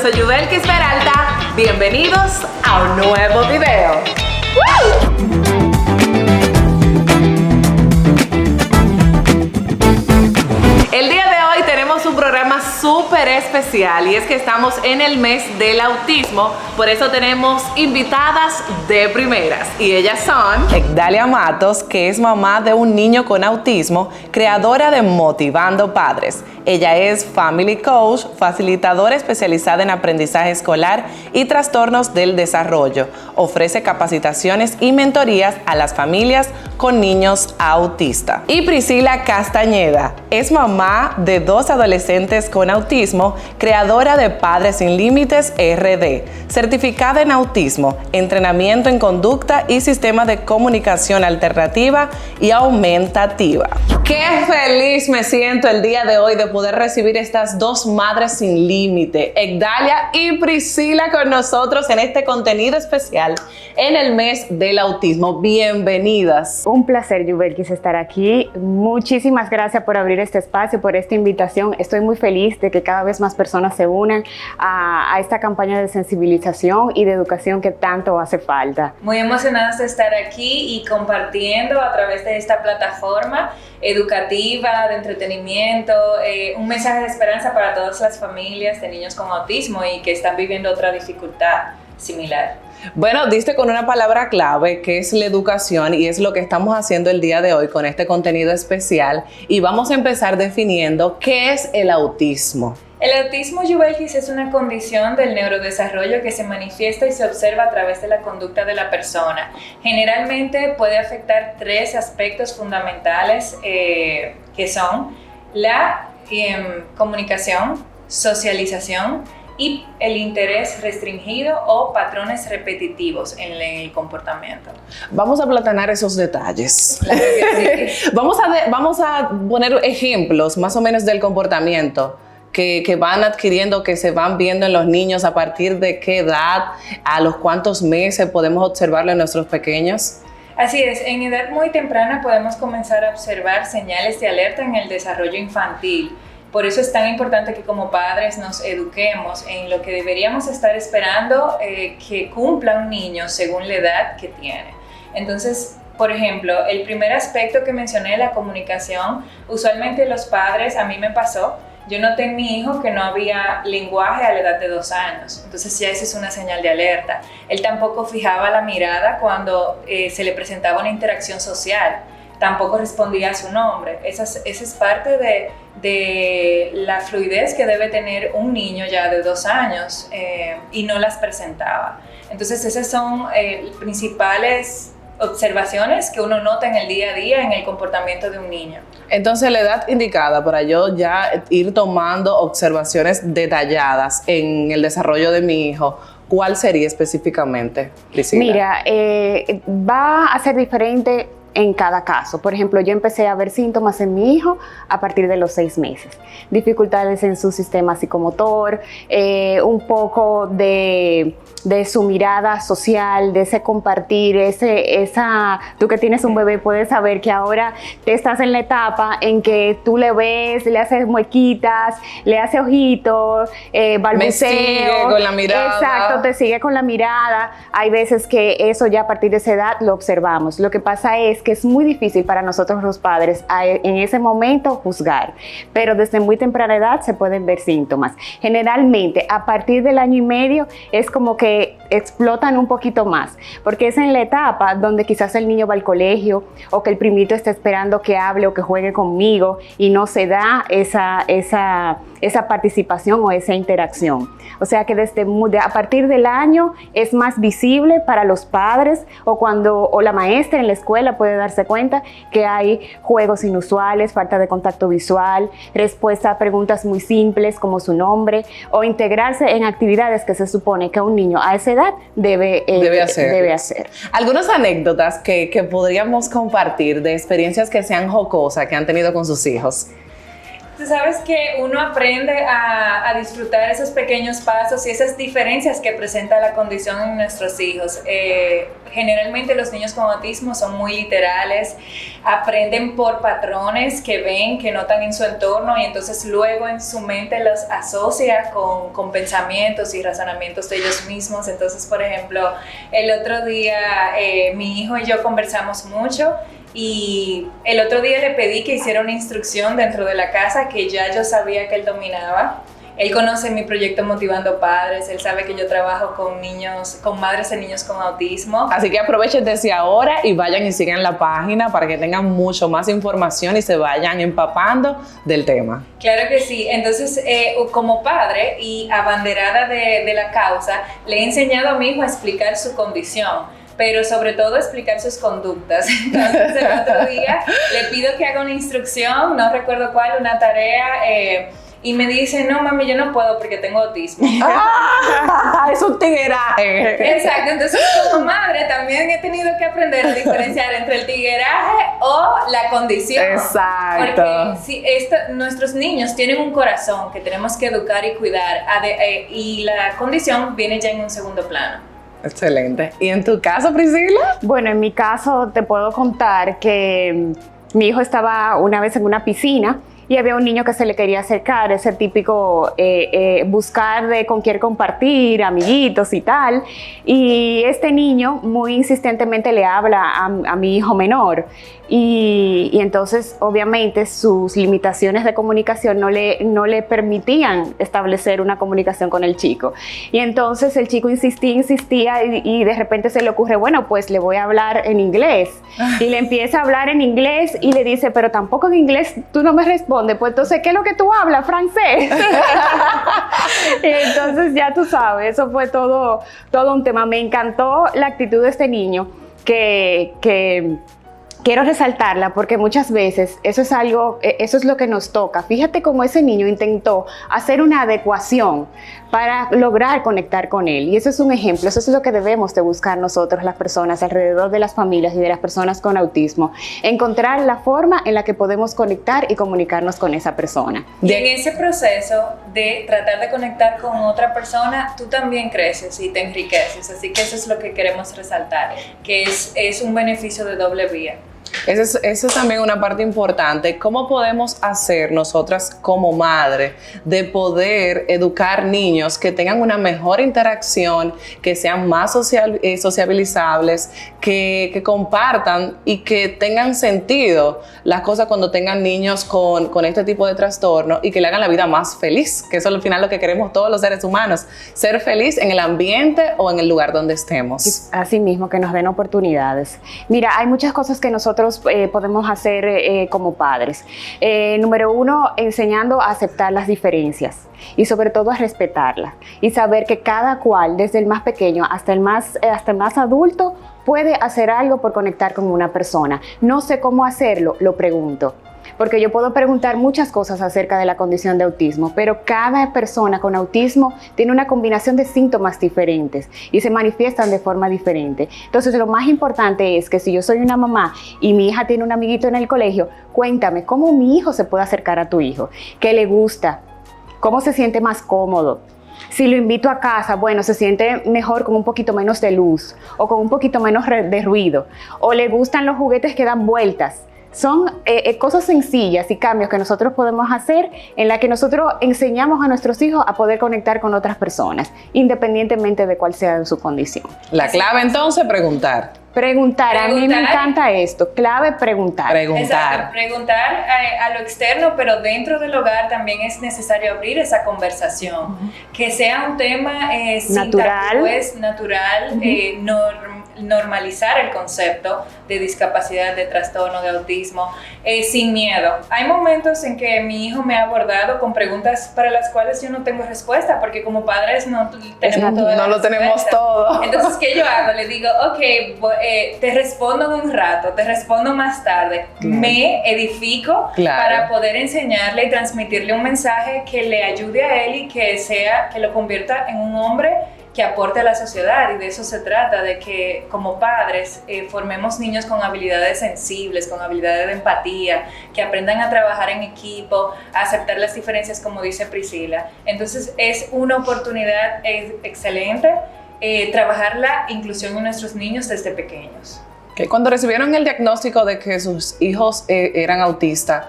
soy Yubelkis Peralta. Bienvenidos a un nuevo video. ¡Woo! El día de hoy tenemos un programa súper especial y es que estamos en el mes del autismo, por eso tenemos invitadas de primeras y ellas son Egdalia Matos, que es mamá de un niño con autismo, creadora de Motivando Padres. Ella es Family Coach, facilitadora especializada en aprendizaje escolar y trastornos del desarrollo. Ofrece capacitaciones y mentorías a las familias con niños autistas. Y Priscila Castañeda es mamá de 2 adolescentes con autismo, creadora de Padres Sin Límites RD, certificada en autismo, entrenamiento en conducta y sistema de comunicación alternativa y aumentativa. Qué feliz me siento el día de hoy de poder recibir estas 2 madres sin límite, Egdalia y Priscila, con nosotros en este contenido especial en el mes del autismo. Bienvenidas. Un placer, Yubelkis, estar aquí. Muchísimas gracias por abrir este espacio, por esta invitación. Estoy muy feliz de que cada vez más personas se unan a esta campaña de sensibilización y de educación que tanto hace falta. Muy emocionadas de estar aquí y compartiendo a través de esta plataforma educativa, de entretenimiento, un mensaje de esperanza para todas las familias de niños con autismo y que están viviendo otra dificultad similar. Bueno, diste con una palabra clave que es la educación y es lo que estamos haciendo el día de hoy con este contenido especial y vamos a empezar definiendo qué es el autismo. El autismo, Yubelkis, es una condición del neurodesarrollo que se manifiesta y se observa a través de la conducta de la persona. Generalmente puede afectar 3 aspectos fundamentales que son la comunicación, socialización y el interés restringido o patrones repetitivos en el comportamiento. Vamos a aplatanar esos detalles. Claro que sí. Vamos a poner ejemplos más o menos del comportamiento que van adquiriendo, que se van viendo en los niños. ¿A partir de qué edad, a los cuántos meses podemos observarlo en nuestros pequeños? Así es, en edad muy temprana podemos comenzar a observar señales de alerta en el desarrollo infantil. Por eso es tan importante que como padres nos eduquemos en lo que deberíamos estar esperando que cumpla un niño según la edad que tiene. Entonces, por ejemplo, el primer aspecto que mencioné, la comunicación, usualmente los padres, a mí me pasó, yo noté en mi hijo que no había lenguaje a la edad de 2 años, entonces ya esa es una señal de alerta. Él tampoco fijaba la mirada cuando se le presentaba una interacción social, tampoco respondía a su nombre. Esa es parte de la fluidez que debe tener un niño ya de 2 años y no las presentaba. Entonces esas son principales observaciones que uno nota en el día a día en el comportamiento de un niño. Entonces, la edad indicada para yo ya ir tomando observaciones detalladas en el desarrollo de mi hijo, ¿cuál sería específicamente, Priscila? Mira, va a ser diferente en cada caso. Por ejemplo, yo empecé a ver síntomas en mi hijo a partir de los 6 meses. Dificultades en su sistema psicomotor, un poco de su mirada social, de ese compartir, tú que tienes un bebé puedes saber que ahora te estás en la etapa en que tú le ves, le haces muequitas, le haces ojitos, balbuceo. Me sigue con la mirada. Exacto, te sigue con la mirada. Hay veces que eso ya a partir de esa edad lo observamos. Lo que pasa es que es muy difícil para nosotros los padres en ese momento juzgar, pero desde muy temprana edad se pueden ver síntomas. Generalmente a partir del 1 año y medio es como que explotan un poquito más, porque es en la etapa donde quizás el niño va al colegio o que el primito está esperando que hable o que juegue conmigo y no se da esa participación o esa interacción. O sea que a partir del año es más visible para los padres o la maestra en la escuela puede darse cuenta que hay juegos inusuales, falta de contacto visual, respuesta a preguntas muy simples como su nombre o integrarse en actividades que se supone que un niño a esa edad debe hacer. Algunas anécdotas que podríamos compartir de experiencias que sean jocosas que han tenido con sus hijos. Tú sabes que uno aprende a disfrutar esos pequeños pasos y esas diferencias que presenta la condición en nuestros hijos. Generalmente los niños con autismo son muy literales, aprenden por patrones que ven, que notan en su entorno y entonces luego en su mente los asocia con pensamientos y razonamientos de ellos mismos. Entonces, por ejemplo, el otro día mi hijo y yo conversamos mucho. Y el otro día le pedí que hiciera una instrucción dentro de la casa que ya yo sabía que él dominaba. Él conoce mi proyecto Motivando Padres, él sabe que yo trabajo con niños, con madres de niños con autismo. Así que aprovechen desde ahora y vayan y sigan la página para que tengan mucho más información y se vayan empapando del tema. Claro que sí. Entonces, como padre y abanderada de la causa, le he enseñado a mi hijo a explicar su condición, pero sobre todo explicar sus conductas. Entonces el otro día le pido que haga una instrucción, no recuerdo cuál, una tarea, y me dice, no mami, yo no puedo porque tengo autismo. Es un tigueraje. Exacto, entonces como madre también he tenido que aprender a diferenciar entre el tigueraje o la condición. Exacto. Porque si nuestros niños tienen un corazón que tenemos que educar y cuidar, y la condición viene ya en un segundo plano. Excelente. ¿Y en tu caso, Priscila? Bueno, en mi caso te puedo contar que mi hijo estaba una vez en una piscina y había un niño que se le quería acercar, ese típico buscar de con quién compartir, amiguitos y tal. Y este niño muy insistentemente le habla a mi hijo menor. Y entonces, obviamente, sus limitaciones de comunicación no le permitían establecer una comunicación con el chico. Y entonces el chico insistía y de repente se le ocurre, bueno, pues le voy a hablar en inglés. Y le empieza a hablar en inglés y le dice, pero tampoco en inglés tú no me respondes. Pues entonces, ¿qué es lo que tú hablas? Francés. Entonces, ya tú sabes, eso fue todo un tema. Me encantó la actitud de este niño que quiero resaltarla porque muchas veces eso es lo que nos toca. Fíjate cómo ese niño intentó hacer una adecuación para lograr conectar con él. Y eso es un ejemplo, eso es lo que debemos de buscar nosotros, las personas alrededor de las familias y de las personas con autismo. Encontrar la forma en la que podemos conectar y comunicarnos con esa persona. Y en ese proceso de tratar de conectar con otra persona, tú también creces y te enriqueces. Así que eso es lo que queremos resaltar, que es un beneficio de doble vía. Eso es también una parte importante. ¿Cómo podemos hacer nosotras como madre de poder educar niños que tengan una mejor interacción, que sean más sociabilizables, que compartan y que tengan sentido las cosas cuando tengan niños con este tipo de trastorno y que le hagan la vida más feliz? Que eso es al final lo que queremos todos los seres humanos, ser feliz en el ambiente o en el lugar donde estemos. Así mismo, que nos den oportunidades. Mira, hay muchas cosas que nosotros podemos hacer como padres. Número uno, enseñando a aceptar las diferencias y sobre todo a respetarlas y saber que cada cual, desde el más pequeño hasta el más adulto, puede hacer algo por conectar con una persona. No sé cómo hacerlo, lo pregunto. Porque yo puedo preguntar muchas cosas acerca de la condición de autismo, pero cada persona con autismo tiene una combinación de síntomas diferentes y se manifiestan de forma diferente. Entonces, lo más importante es que si yo soy una mamá y mi hija tiene un amiguito en el colegio, cuéntame cómo mi hijo se puede acercar a tu hijo, qué le gusta, cómo se siente más cómodo. Si lo invito a casa, bueno, se siente mejor con un poquito menos de luz o con un poquito menos de ruido, o le gustan los juguetes que dan vueltas. Son cosas sencillas y cambios que nosotros podemos hacer en la que nosotros enseñamos a nuestros hijos a poder conectar con otras personas, independientemente de cuál sea su condición. La clave entonces, preguntar. Preguntar, a mí me encanta esto, clave preguntar. Exacto, preguntar a lo externo, pero dentro del hogar también es necesario abrir esa conversación, que sea un tema natural, natural, normalizar el concepto de discapacidad, de trastorno, de autismo, sin miedo. Hay momentos en que mi hijo me ha abordado con preguntas para las cuales yo no tengo respuesta, porque como padres no tenemos todas las respuestas. Tenemos todo. Entonces, ¿qué yo hago? Le digo, ok, te respondo en un rato, te respondo más tarde. Me edifico para poder enseñarle y transmitirle un mensaje que le ayude a él y que lo convierta en un hombre que aporte a la sociedad, y de eso se trata, de que como padres formemos niños con habilidades sensibles, con habilidades de empatía, que aprendan a trabajar en equipo, a aceptar las diferencias, como dice Priscila. Entonces es una oportunidad excelente trabajar la inclusión en nuestros niños desde pequeños. Que cuando recibieron el diagnóstico de que sus hijos eran autistas,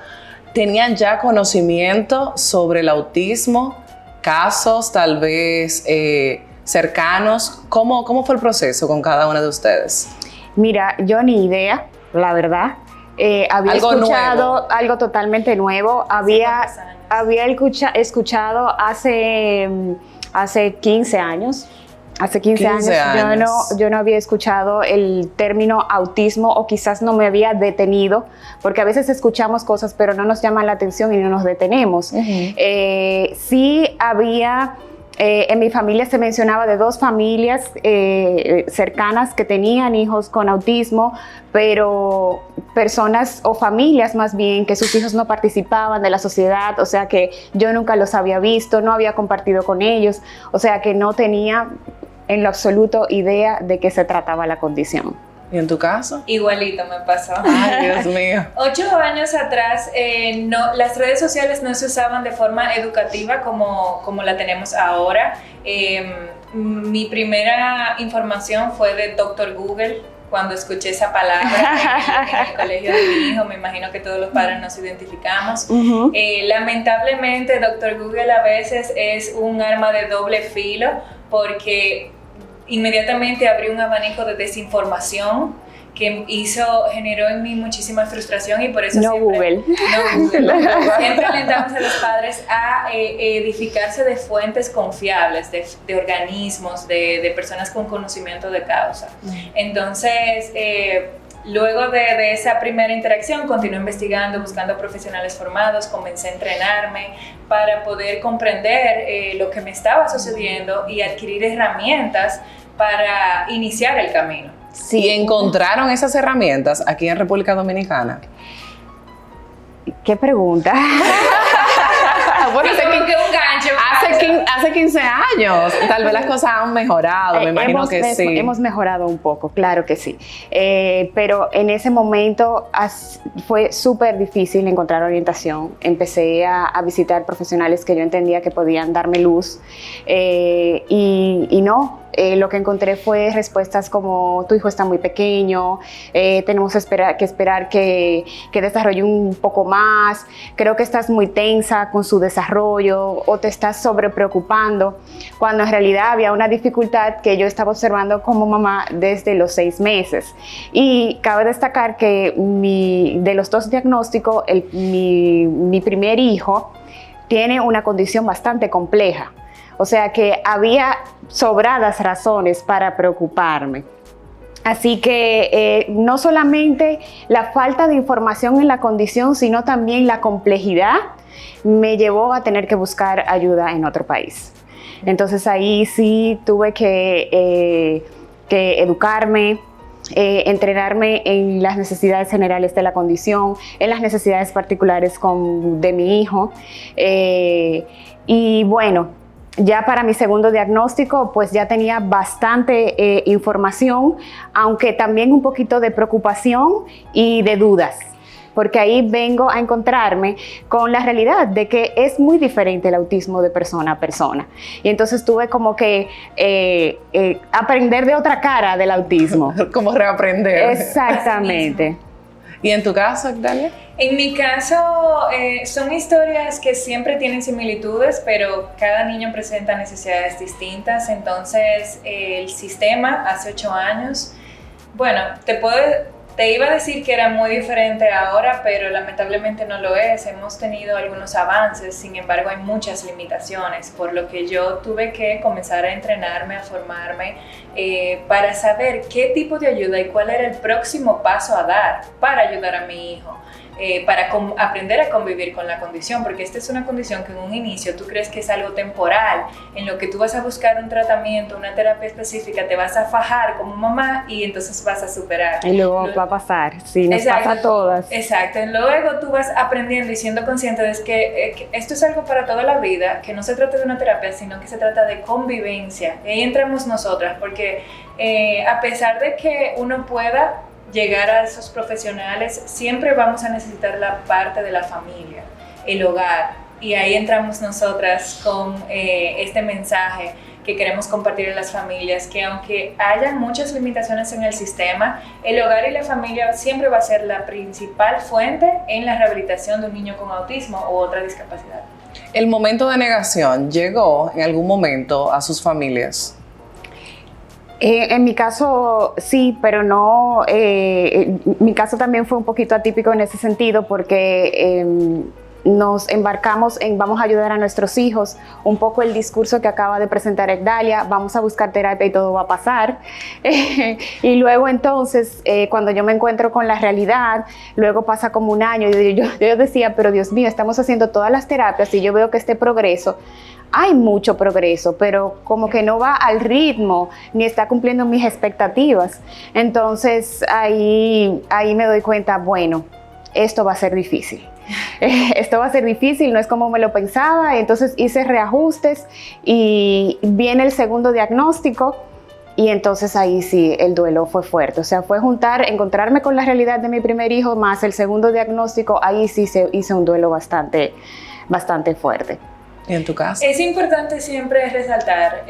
¿tenían ya conocimiento sobre el autismo? ¿Casos tal vez cercanos? ¿Cómo fue el proceso con cada una de ustedes? Mira, yo ni idea, la verdad. Había Algo escuchado nuevo. algo totalmente nuevo. Había escuchado hace 15 años. Hace 15 años yo no había escuchado el término autismo, o quizás no me había detenido, porque a veces escuchamos cosas pero no nos llaman la atención y no nos detenemos. Sí había... en mi familia se mencionaba de 2 familias cercanas que tenían hijos con autismo, pero personas o familias más bien que sus hijos no participaban de la sociedad, o sea que yo nunca los había visto, no había compartido con ellos, o sea que no tenía en lo absoluto idea de qué se trataba la condición. ¿Y en tu caso? Igualito me pasó. Ay, Dios mío. 8 años atrás, las redes sociales no se usaban de forma educativa como la tenemos ahora. Mi primera información fue de Dr. Google, cuando escuché esa palabra en el colegio de mi hijo. Me imagino que todos los padres nos identificamos. Lamentablemente, Dr. Google a veces es un arma de doble filo, porque inmediatamente abrió un abanico de desinformación que generó en mí muchísima frustración, y por eso Google. Siempre alentamos a los padres a edificarse de fuentes confiables, de organismos, de personas con conocimiento de causa. Entonces, luego de esa primera interacción, continué investigando, buscando profesionales formados, comencé a entrenarme para poder comprender lo que me estaba sucediendo y adquirir herramientas para iniciar el camino. Sí. ¿Y encontraron esas herramientas aquí en República Dominicana? ¿Qué pregunta? Bueno, Sí, como que un gancho. hace 15 años, tal vez las cosas han mejorado, me imagino que sí. Hemos mejorado un poco, claro que sí. Pero en ese momento fue súper difícil encontrar orientación. Empecé a visitar profesionales que yo entendía que podían darme luz, y no. Lo que encontré fue respuestas como: tu hijo está muy pequeño, tenemos que esperar que desarrolle un poco más, creo que estás muy tensa con su desarrollo, o te estás sobrepreocupando, cuando en realidad había una dificultad que yo estaba observando como mamá desde los 6 meses. Y cabe destacar que de los 2 diagnósticos, mi primer hijo tiene una condición bastante compleja. O sea que había sobradas razones para preocuparme. Así que no solamente la falta de información en la condición, sino también la complejidad me llevó a tener que buscar ayuda en otro país. Entonces ahí sí tuve que educarme, entrenarme en las necesidades generales de la condición, en las necesidades particulares de mi hijo. Y bueno, ya para mi segundo diagnóstico, pues ya tenía bastante información, aunque también un poquito de preocupación y de dudas, porque ahí vengo a encontrarme con la realidad de que es muy diferente el autismo de persona a persona. Y entonces tuve como que aprender de otra cara del autismo. Como reaprender. Exactamente. ¿Y en tu caso, Dalia? En mi caso, son historias que siempre tienen similitudes, pero cada niño presenta necesidades distintas. Entonces, el sistema hace 8 años, bueno, te iba a decir que era muy diferente ahora, pero lamentablemente no lo es. Hemos tenido algunos avances, sin embargo hay muchas limitaciones, por lo que yo tuve que comenzar a entrenarme, a formarme, para saber qué tipo de ayuda y cuál era el próximo paso a dar para ayudar a mi hijo. para aprender a convivir con la condición, porque esta es una condición que en un inicio tú crees que es algo temporal, en lo que tú vas a buscar un tratamiento, una terapia específica, te vas a fajar como mamá y entonces vas a superar. Y luego va a pasar, sí, nos pasa a todas. Exacto, luego tú vas aprendiendo y siendo consciente de que esto es algo para toda la vida, que no se trata de una terapia, sino que se trata de convivencia. Y ahí entramos nosotras, porque a pesar de que uno pueda llegar a esos profesionales, siempre vamos a necesitar la parte de la familia, el hogar, y ahí entramos nosotras con este mensaje que queremos compartir en las familias, que aunque haya muchas limitaciones en el sistema, el hogar y la familia siempre va a ser la principal fuente en la rehabilitación de un niño con autismo u otra discapacidad. ¿El momento de negación llegó en algún momento a sus familias? En mi caso sí, pero no, mi caso también fue un poquito atípico en ese sentido porque nos embarcamos en vamos a ayudar a nuestros hijos, un poco el discurso que acaba de presentar Egdalia, vamos a buscar terapia y todo va a pasar. Y luego entonces, cuando yo me encuentro con la realidad, luego pasa como un año y yo decía, pero Dios mío, estamos haciendo todas las terapias y yo veo que este progreso, hay mucho progreso, pero como que no va al ritmo, ni está cumpliendo mis expectativas. Entonces ahí me doy cuenta, bueno, esto va a ser difícil. Esto va a ser difícil, no es como me lo pensaba. Entonces hice reajustes y viene el segundo diagnóstico y entonces ahí sí el duelo fue fuerte. O sea, fue encontrarme con la realidad de mi primer hijo más el segundo diagnóstico, ahí sí hice un duelo bastante fuerte. ¿Y en tu caso? Es importante siempre resaltar,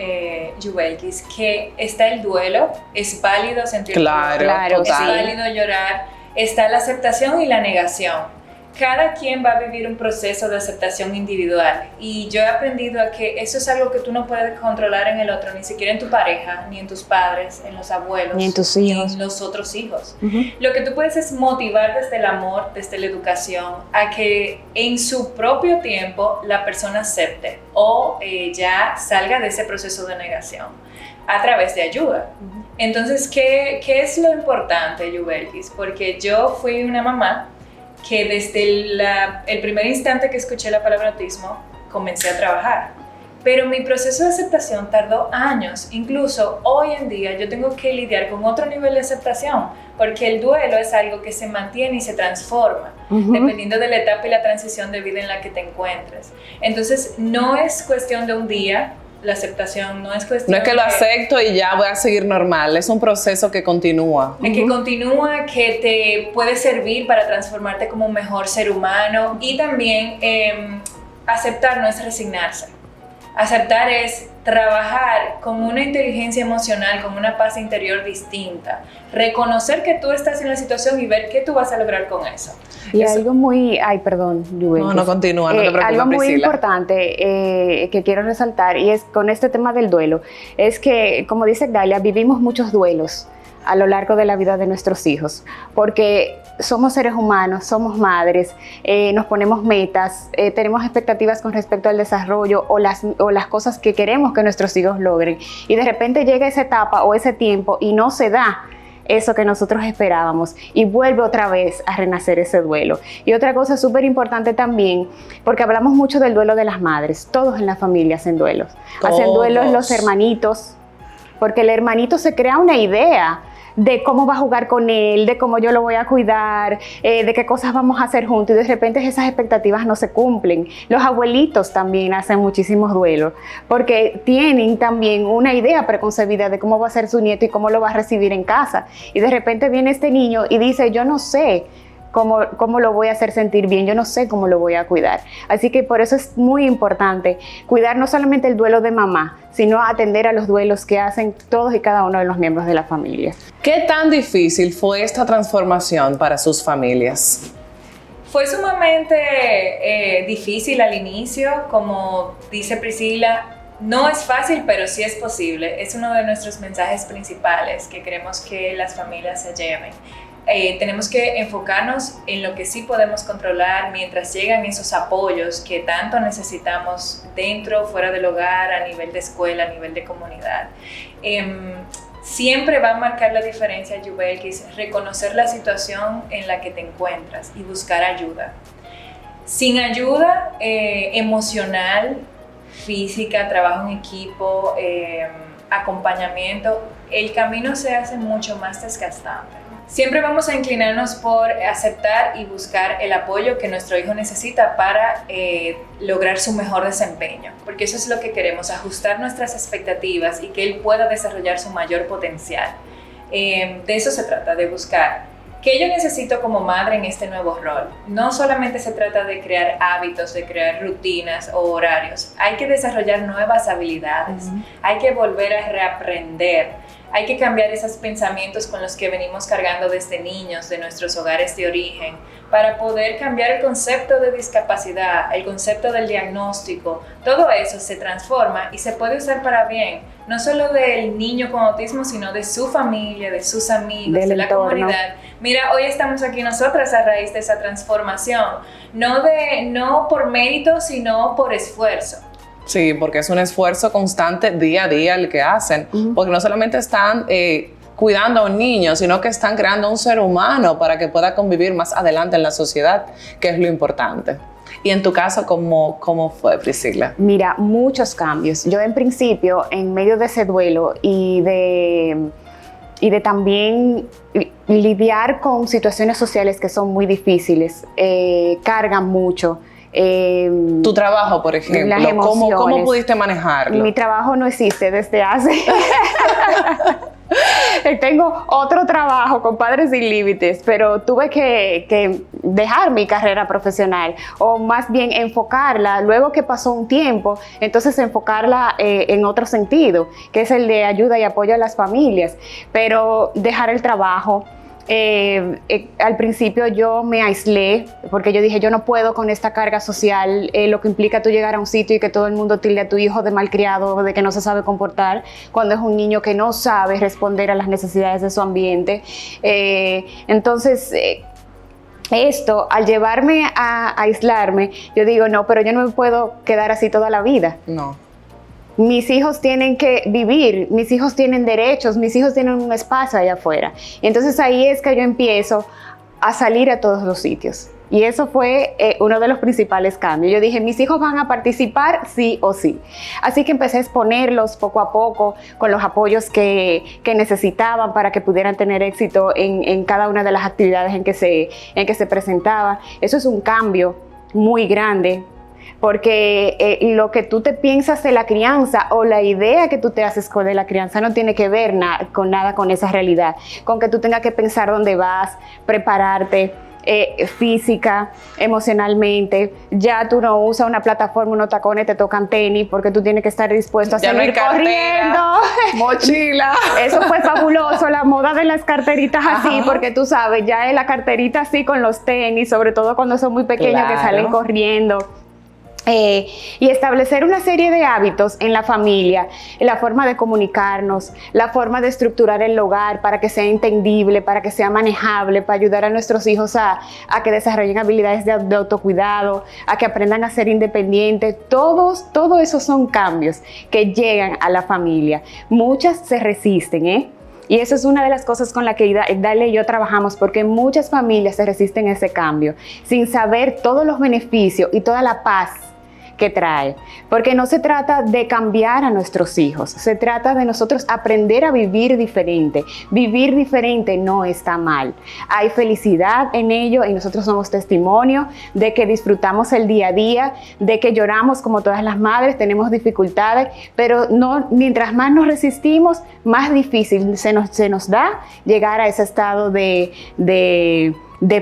Yubelkis, que está el duelo, es válido sentir claro, es válido llorar, está la aceptación y la negación. Cada quien va a vivir un proceso de aceptación individual y yo he aprendido a que eso es algo que tú no puedes controlar en el otro, ni siquiera en tu pareja, ni en tus padres, en los abuelos, ni en tus hijos, ni en los otros hijos. Lo que tú puedes es motivar desde el amor, desde la educación, a que en su propio tiempo la persona acepte o ya salga de ese proceso de negación a través de ayuda. Entonces, ¿qué es lo importante, Yubelkis? Porque yo fui una mamá que desde el primer instante que escuché la palabra autismo, comencé a trabajar. Pero mi proceso de aceptación tardó años. Incluso hoy en día yo tengo que lidiar con otro nivel de aceptación, porque el duelo es algo que se mantiene y se transforma, dependiendo de la etapa y la transición de vida en la que te encuentres. Entonces, no es cuestión de un día. La aceptación no es cuestión. No es que lo acepto y ya voy a seguir normal, es un proceso que continúa. Que continúa, que te puede servir para transformarte como un mejor ser humano y también aceptar no es resignarse. Aceptar es trabajar con una inteligencia emocional, con una paz interior distinta. Reconocer que tú estás en la situación y ver qué tú vas a lograr con eso. Y eso. Algo muy... Ay, perdón, Yubelkis. No, continúa, no te preocupes, algo muy Priscila. importante que quiero resaltar, y es con este tema del duelo, es que, como dice Egdalia, vivimos muchos duelos a lo largo de la vida de nuestros hijos, porque somos seres humanos, somos madres, nos ponemos metas, tenemos expectativas con respecto al desarrollo o las cosas que queremos que nuestros hijos logren, y de repente llega esa etapa o ese tiempo y no se da eso que nosotros esperábamos y vuelve otra vez a renacer ese duelo. Y otra cosa súper importante también, porque hablamos mucho del duelo de las madres, todos en la familia hacen duelos. Hacen duelos los hermanitos, porque el hermanito se crea una idea de cómo va a jugar con él, de cómo yo lo voy a cuidar, de qué cosas vamos a hacer juntos, y de repente esas expectativas no se cumplen. Los abuelitos también hacen muchísimos duelos, porque tienen también una idea preconcebida de cómo va a ser su nieto y cómo lo va a recibir en casa. Y de repente viene este niño y dice, yo no sé cómo lo voy a hacer sentir bien, yo no sé cómo lo voy a cuidar. Así que por eso es muy importante cuidar no solamente el duelo de mamá, sino atender a los duelos que hacen todos y cada uno de los miembros de la familia. ¿Qué tan difícil fue esta transformación para sus familias? Fue sumamente difícil al inicio, como dice Priscila. No es fácil, pero sí es posible. Es uno de nuestros mensajes principales que queremos que las familias se lleven. Tenemos que enfocarnos en lo que sí podemos controlar mientras llegan esos apoyos que tanto necesitamos dentro, fuera del hogar, a nivel de escuela, a nivel de comunidad. siempre va a marcar la diferencia, Yubel, que es reconocer la situación en la que te encuentras y buscar ayuda. Sin ayuda emocional, física, trabajo en equipo, acompañamiento, el camino se hace mucho más desgastante. Siempre vamos a inclinarnos por aceptar y buscar el apoyo que nuestro hijo necesita para lograr su mejor desempeño, porque eso es lo que queremos, ajustar nuestras expectativas y que él pueda desarrollar su mayor potencial. De eso se trata, de buscar qué yo necesito como madre en este nuevo rol. No solamente se trata de crear hábitos, de crear rutinas o horarios, hay que desarrollar nuevas habilidades, hay que volver a reaprender. Hay que cambiar esos pensamientos con los que venimos cargando desde niños, de nuestros hogares de origen, para poder cambiar el concepto de discapacidad, el concepto del diagnóstico. Todo eso se transforma y se puede usar para bien, no solo del niño con autismo, sino de su familia, de sus amigos, de la comunidad. Mira, hoy estamos aquí nosotras a raíz de esa transformación, no por mérito, sino por esfuerzo. Sí, porque es un esfuerzo constante día a día el que hacen, porque no solamente están cuidando a un niño, sino que están creando un ser humano para que pueda convivir más adelante en la sociedad, que es lo importante. Y en tu caso, ¿cómo fue, Priscila? Mira, muchos cambios. Yo en principio, en medio de ese duelo y de también lidiar con situaciones sociales que son muy difíciles, cargan mucho. Tu trabajo, por ejemplo, las emociones. ¿Cómo pudiste manejarlo? Mi trabajo no existe desde hace... Tengo otro trabajo con Padres Sin Límites, pero tuve que dejar mi carrera profesional, o más bien enfocarla, luego que pasó un tiempo, entonces enfocarla en otro sentido, que es el de ayuda y apoyo a las familias, pero dejar el trabajo. Al principio yo me aislé porque yo dije, yo no puedo con esta carga social, lo que implica tú llegar a un sitio y que todo el mundo tilde a tu hijo de malcriado, de que no se sabe comportar, cuando es un niño que no sabe responder a las necesidades de su ambiente. Entonces esto, al llevarme a aislarme, yo digo, no, pero yo no me puedo quedar así toda la vida. No. Mis hijos tienen que vivir, mis hijos tienen derechos, mis hijos tienen un espacio allá afuera. Y entonces ahí es que yo empiezo a salir a todos los sitios. Y eso fue uno de los principales cambios. Yo dije, mis hijos van a participar sí o sí. Así que empecé a exponerlos poco a poco con los apoyos que necesitaban para que pudieran tener éxito en cada una de las actividades en que se presentaban. Eso es un cambio muy grande, porque lo que tú te piensas de la crianza o la idea que tú te haces de la crianza no tiene que ver con nada con esa realidad, con que tú tengas que pensar dónde vas, prepararte física, emocionalmente. Ya tú no usas una plataforma, unos tacones, te tocan tenis, porque tú tienes que estar dispuesto a salir corriendo. Mochila. Eso fue fabuloso, la moda de las carteritas así, porque tú sabes, ya es la carterita así con los tenis, sobre todo cuando son muy pequeños, claro, que salen corriendo. Y establecer una serie de hábitos en la familia, en la forma de comunicarnos, la forma de estructurar el hogar para que sea entendible, para que sea manejable, para ayudar a nuestros hijos a que desarrollen habilidades de autocuidado, a que aprendan a ser independientes. Todos esos son cambios que llegan a la familia. Muchas se resisten, Y eso es una de las cosas con la que Dalia y yo trabajamos, porque muchas familias se resisten a ese cambio, sin saber todos los beneficios y toda la paz que trae, porque no se trata de cambiar a nuestros hijos, se trata de nosotros aprender a vivir diferente. Vivir diferente no está mal, hay felicidad en ello y nosotros somos testimonio de que disfrutamos el día a día, de que lloramos como todas las madres, tenemos dificultades, pero no, mientras más nos resistimos, más difícil se nos da llegar a ese estado de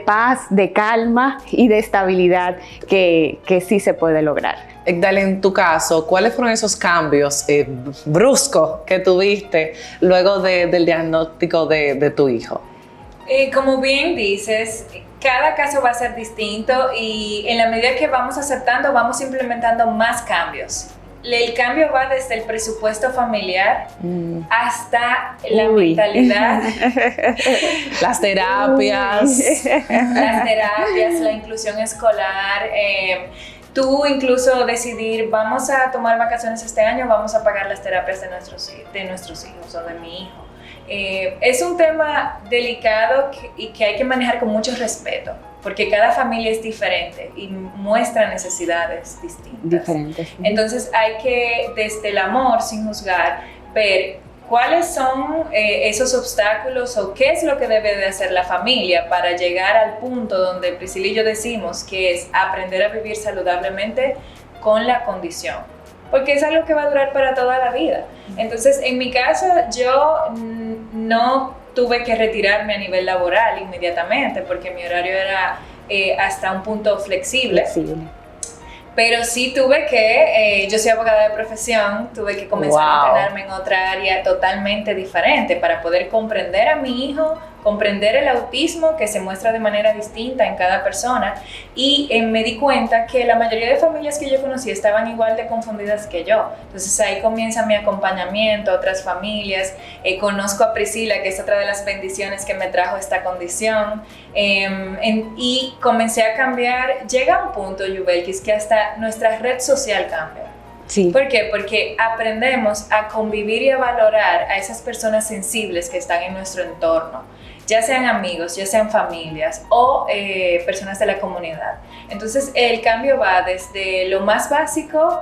paz, de calma y de estabilidad que sí se puede lograr. Dalia, en tu caso, ¿cuáles fueron esos cambios bruscos que tuviste luego del diagnóstico de tu hijo? Como bien dices, cada caso va a ser distinto y en la medida que vamos aceptando, vamos implementando más cambios. El cambio va desde el presupuesto familiar hasta la mentalidad. Las terapias. La inclusión escolar. Tú incluso decidir, vamos a tomar vacaciones este año, vamos a pagar las terapias de nuestros hijos o de mi hijo. Es un tema delicado y que hay que manejar con mucho respeto, porque cada familia es diferente y muestra necesidades distintas. Diferentes. Entonces hay que, desde el amor, sin juzgar, ver cuáles son esos obstáculos o qué es lo que debe de hacer la familia para llegar al punto donde Priscila y yo decimos que es aprender a vivir saludablemente con la condición, porque es algo que va a durar para toda la vida. Entonces, en mi caso, yo no tuve que retirarme a nivel laboral inmediatamente, porque mi horario era hasta un punto flexible. Pero sí tuve que, yo soy abogada de profesión, tuve que comenzar a entrenarme en otra área totalmente diferente para poder comprender a mi hijo, comprender el autismo que se muestra de manera distinta en cada persona, y me di cuenta que la mayoría de familias que yo conocí estaban igual de confundidas que yo. Entonces ahí comienza mi acompañamiento a otras familias. Conozco a Priscila, que es otra de las bendiciones que me trajo esta condición, y comencé a cambiar. Llega un punto, Yubelkis, que hasta nuestra red social cambia. Sí. ¿Por qué? Porque aprendemos a convivir y a valorar a esas personas sensibles que están en nuestro entorno, ya sean amigos, ya sean familias o personas de la comunidad. Entonces el cambio va desde lo más básico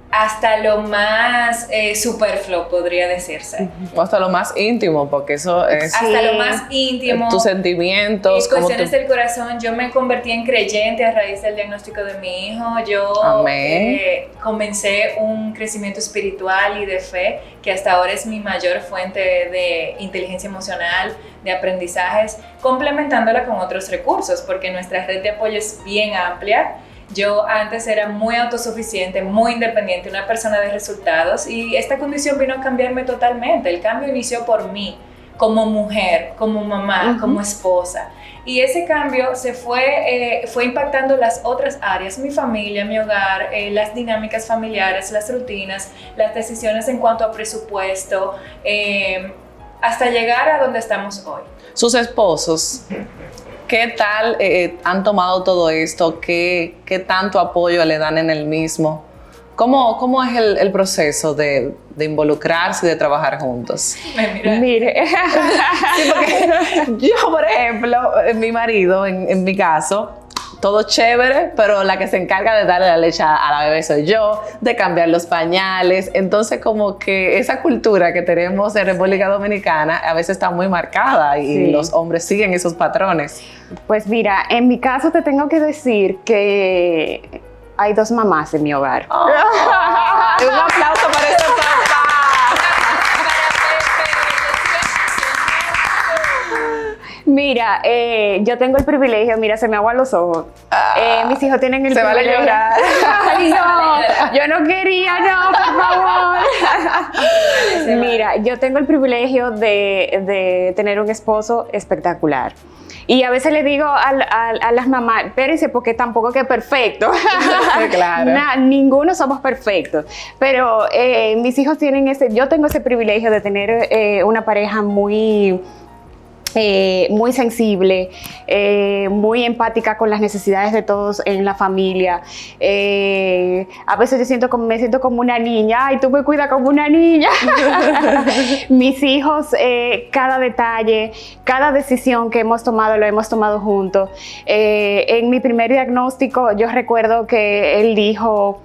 hasta lo más superfluo, podría decirse. O hasta lo más íntimo, porque eso es... Hasta lo más íntimo. Tus sentimientos. Cuestiones del corazón. Yo me convertí en creyente a raíz del diagnóstico de mi hijo. Yo comencé un crecimiento espiritual y de fe, que hasta ahora es mi mayor fuente de inteligencia emocional, de aprendizajes, complementándola con otros recursos, porque nuestra red de apoyo es bien amplia. Yo antes era muy autosuficiente, muy independiente, una persona de resultados, y esta condición vino a cambiarme totalmente. El cambio inició por mí, como mujer, como mamá, como esposa. Y ese cambio se fue impactando las otras áreas, mi familia, mi hogar, las dinámicas familiares, las rutinas, las decisiones en cuanto a presupuesto, hasta llegar a donde estamos hoy. Sus esposos, ¿qué tal han tomado todo esto? ¿Qué tanto apoyo le dan en el mismo? ¿Cómo es el proceso de involucrarse y de trabajar juntos? Mire, Sí, porque yo, por ejemplo, mi marido, en mi caso, todo chévere, pero la que se encarga de darle la leche a la bebé soy yo, de cambiar los pañales. Entonces, como que esa cultura que tenemos en República Dominicana a veces está muy marcada y los hombres siguen esos patrones. Pues mira, en mi caso te tengo que decir que hay 2 mamás en mi hogar. Un aplauso para ese papá. Mira, yo tengo el privilegio, mira, se me aguan los ojos. Mis hijos tienen el se privilegio. Vale llorar. Ay, no, yo no quería, no, por favor. Mira, yo tengo el privilegio de tener un esposo espectacular. Y a veces le digo a las mamás, espérense, porque tampoco que es perfecto. Claro. Ninguno somos perfectos. Pero mis hijos tienen yo tengo ese privilegio de tener una pareja muy sensible, muy empática con las necesidades de todos en la familia. A veces me siento como una niña. Ay, tú me cuidas como una niña. Mis hijos, cada detalle, cada decisión que hemos tomado, lo hemos tomado juntos. En mi primer diagnóstico, yo recuerdo que él dijo: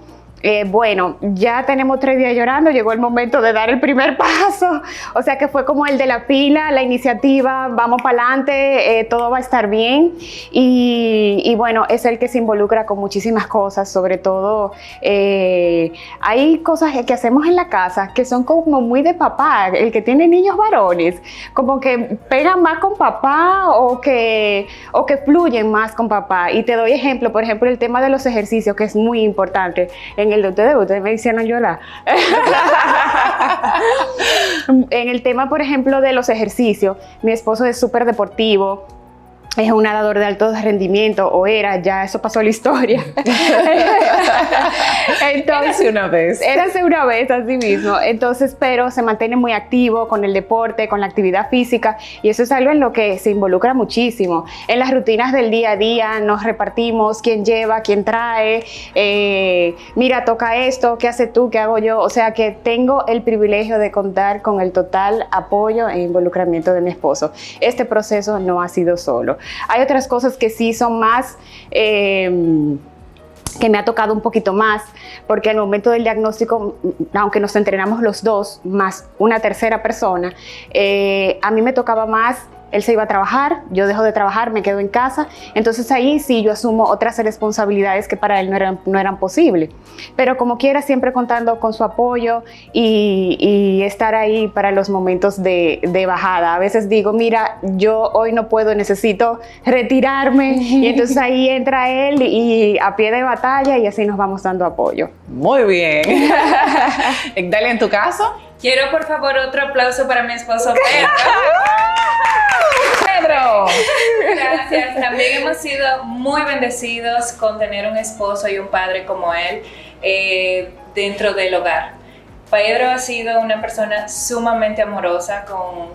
bueno, ya tenemos 3 días llorando, llegó el momento de dar el primer paso. O sea que fue como el de la pila, la iniciativa, vamos para adelante, todo va a estar bien. Y bueno, es el que se involucra con muchísimas cosas, sobre todo hay cosas que hacemos en la casa que son como muy de papá. El que tiene niños varones, como que pegan más con papá o que fluyen más con papá. Y te doy ejemplo, por ejemplo, el tema de los ejercicios, que es muy importante. En el de ustedes me hicieron llorar. En el tema, por ejemplo, de los ejercicios, mi esposo es súper deportivo. es un nadador de alto rendimiento, o era, ya eso pasó a la historia. Entonces, érase una vez, así mismo. Entonces, pero se mantiene muy activo con el deporte, con la actividad física, y eso es algo en lo que se involucra muchísimo. En las rutinas del día a día nos repartimos quién lleva, quién trae, mira, toca esto, ¿qué haces tú, qué hago yo? O sea que tengo el privilegio de contar con el total apoyo e involucramiento de mi esposo. Este proceso no ha sido solo. Hay otras cosas que sí son más, que me ha tocado un poquito más, porque al momento del diagnóstico, aunque nos entrenamos los dos, más una tercera persona, a mí me tocaba más. Él se iba a trabajar, yo dejo de trabajar, me quedo en casa. Entonces ahí sí yo asumo otras responsabilidades que para él no eran posibles. Pero como quiera, siempre contando con su apoyo y estar ahí para los momentos de bajada. A veces digo, mira, yo hoy no puedo, necesito retirarme. Y entonces ahí entra él y a pie de batalla, y así nos vamos dando apoyo. Muy bien. Dalia, ¿en tu caso? Quiero, por favor, otro aplauso para mi esposo Pedro. Pedro. Gracias. También hemos sido muy bendecidos con tener un esposo y un padre como él dentro del hogar. Pedro ha sido una persona sumamente amorosa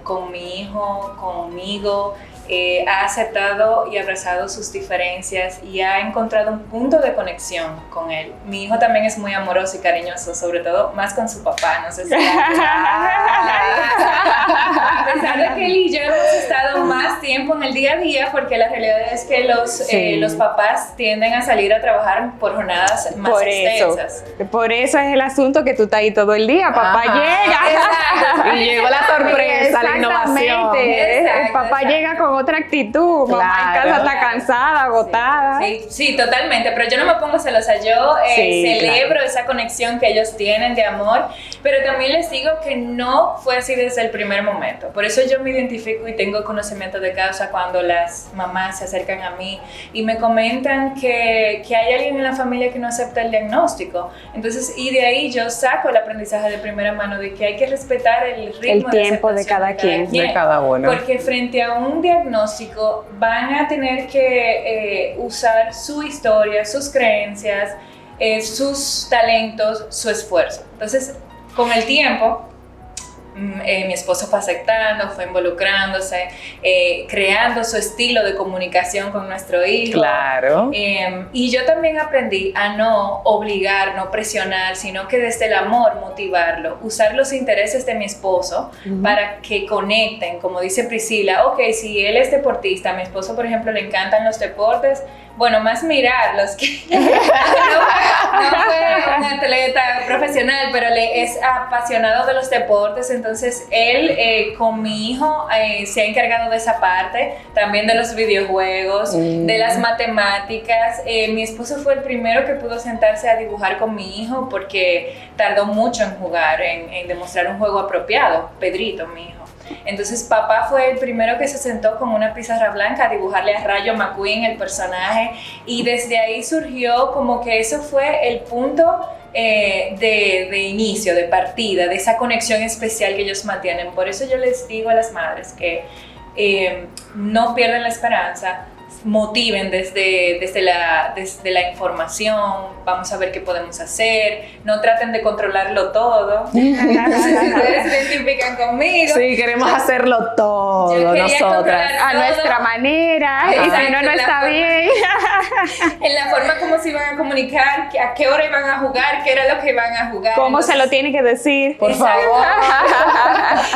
con mi hijo, conmigo. Ha aceptado y abrazado sus diferencias y ha encontrado un punto de conexión con él. Mi hijo también es muy amoroso y cariñoso, sobre todo más con su papá. No sé si a pesar de que él y yo hemos estado más tiempo en el día a día, porque la realidad es que los papás tienden a salir a trabajar por jornadas más extensas. Por eso es el asunto que tú estás ahí todo el día. Papá llega. Exacto. Y llegó la sorpresa, la innovación. El papá llega con otra actitud. Mamá en casa está cansada, agotada. Sí, totalmente. Pero yo no me pongo celosa. Yo celebro esa conexión que ellos tienen de amor. Pero también les digo que no fue así desde el primer momento. Por eso yo me identifico y tengo conocimiento de causa cuando las mamás se acercan a mí y me comentan que hay alguien en la familia que no acepta el diagnóstico. Entonces, y de ahí yo saco el aprendizaje de primera mano de que hay que respetar el ritmo, el tiempo de cada quien. De cada uno. Porque frente a un diagnóstico van a tener que usar su historia, sus creencias, sus talentos, su esfuerzo. Entonces, con el tiempo, mi esposo fue aceptando, fue involucrándose, creando su estilo de comunicación con nuestro hijo. Claro. Y yo también aprendí a no obligar, no presionar, sino que desde el amor motivarlo, usar los intereses de mi esposo para que conecten, como dice Priscila. Ok, si él es deportista, a mi esposo, por ejemplo, le encantan los deportes, bueno, más mirarlos, que no fue un atleta profesional, pero es apasionado de los deportes. Entonces él con mi hijo se ha encargado de esa parte, también de los videojuegos, de las matemáticas. Mi esposo fue el primero que pudo sentarse a dibujar con mi hijo porque tardó mucho en jugar, en demostrar un juego apropiado. Pedrito, mi hijo. Entonces papá fue el primero que se sentó con una pizarra blanca a dibujarle a Rayo McQueen el personaje, y desde ahí surgió como que eso fue el punto de inicio, de partida, de esa conexión especial que ellos mantienen. Por eso yo les digo a las madres que no pierdan la esperanza, motiven desde la información, vamos a ver qué podemos hacer, no traten de controlarlo todo. No sé si ustedes se identifican conmigo. Sí, queremos hacerlo todo nosotras. A nuestra manera, y si no está bien. En la forma como se iban a comunicar, a qué hora iban a jugar, qué era lo que iban a jugar. ¿Cómo se lo tiene que decir? Por favor.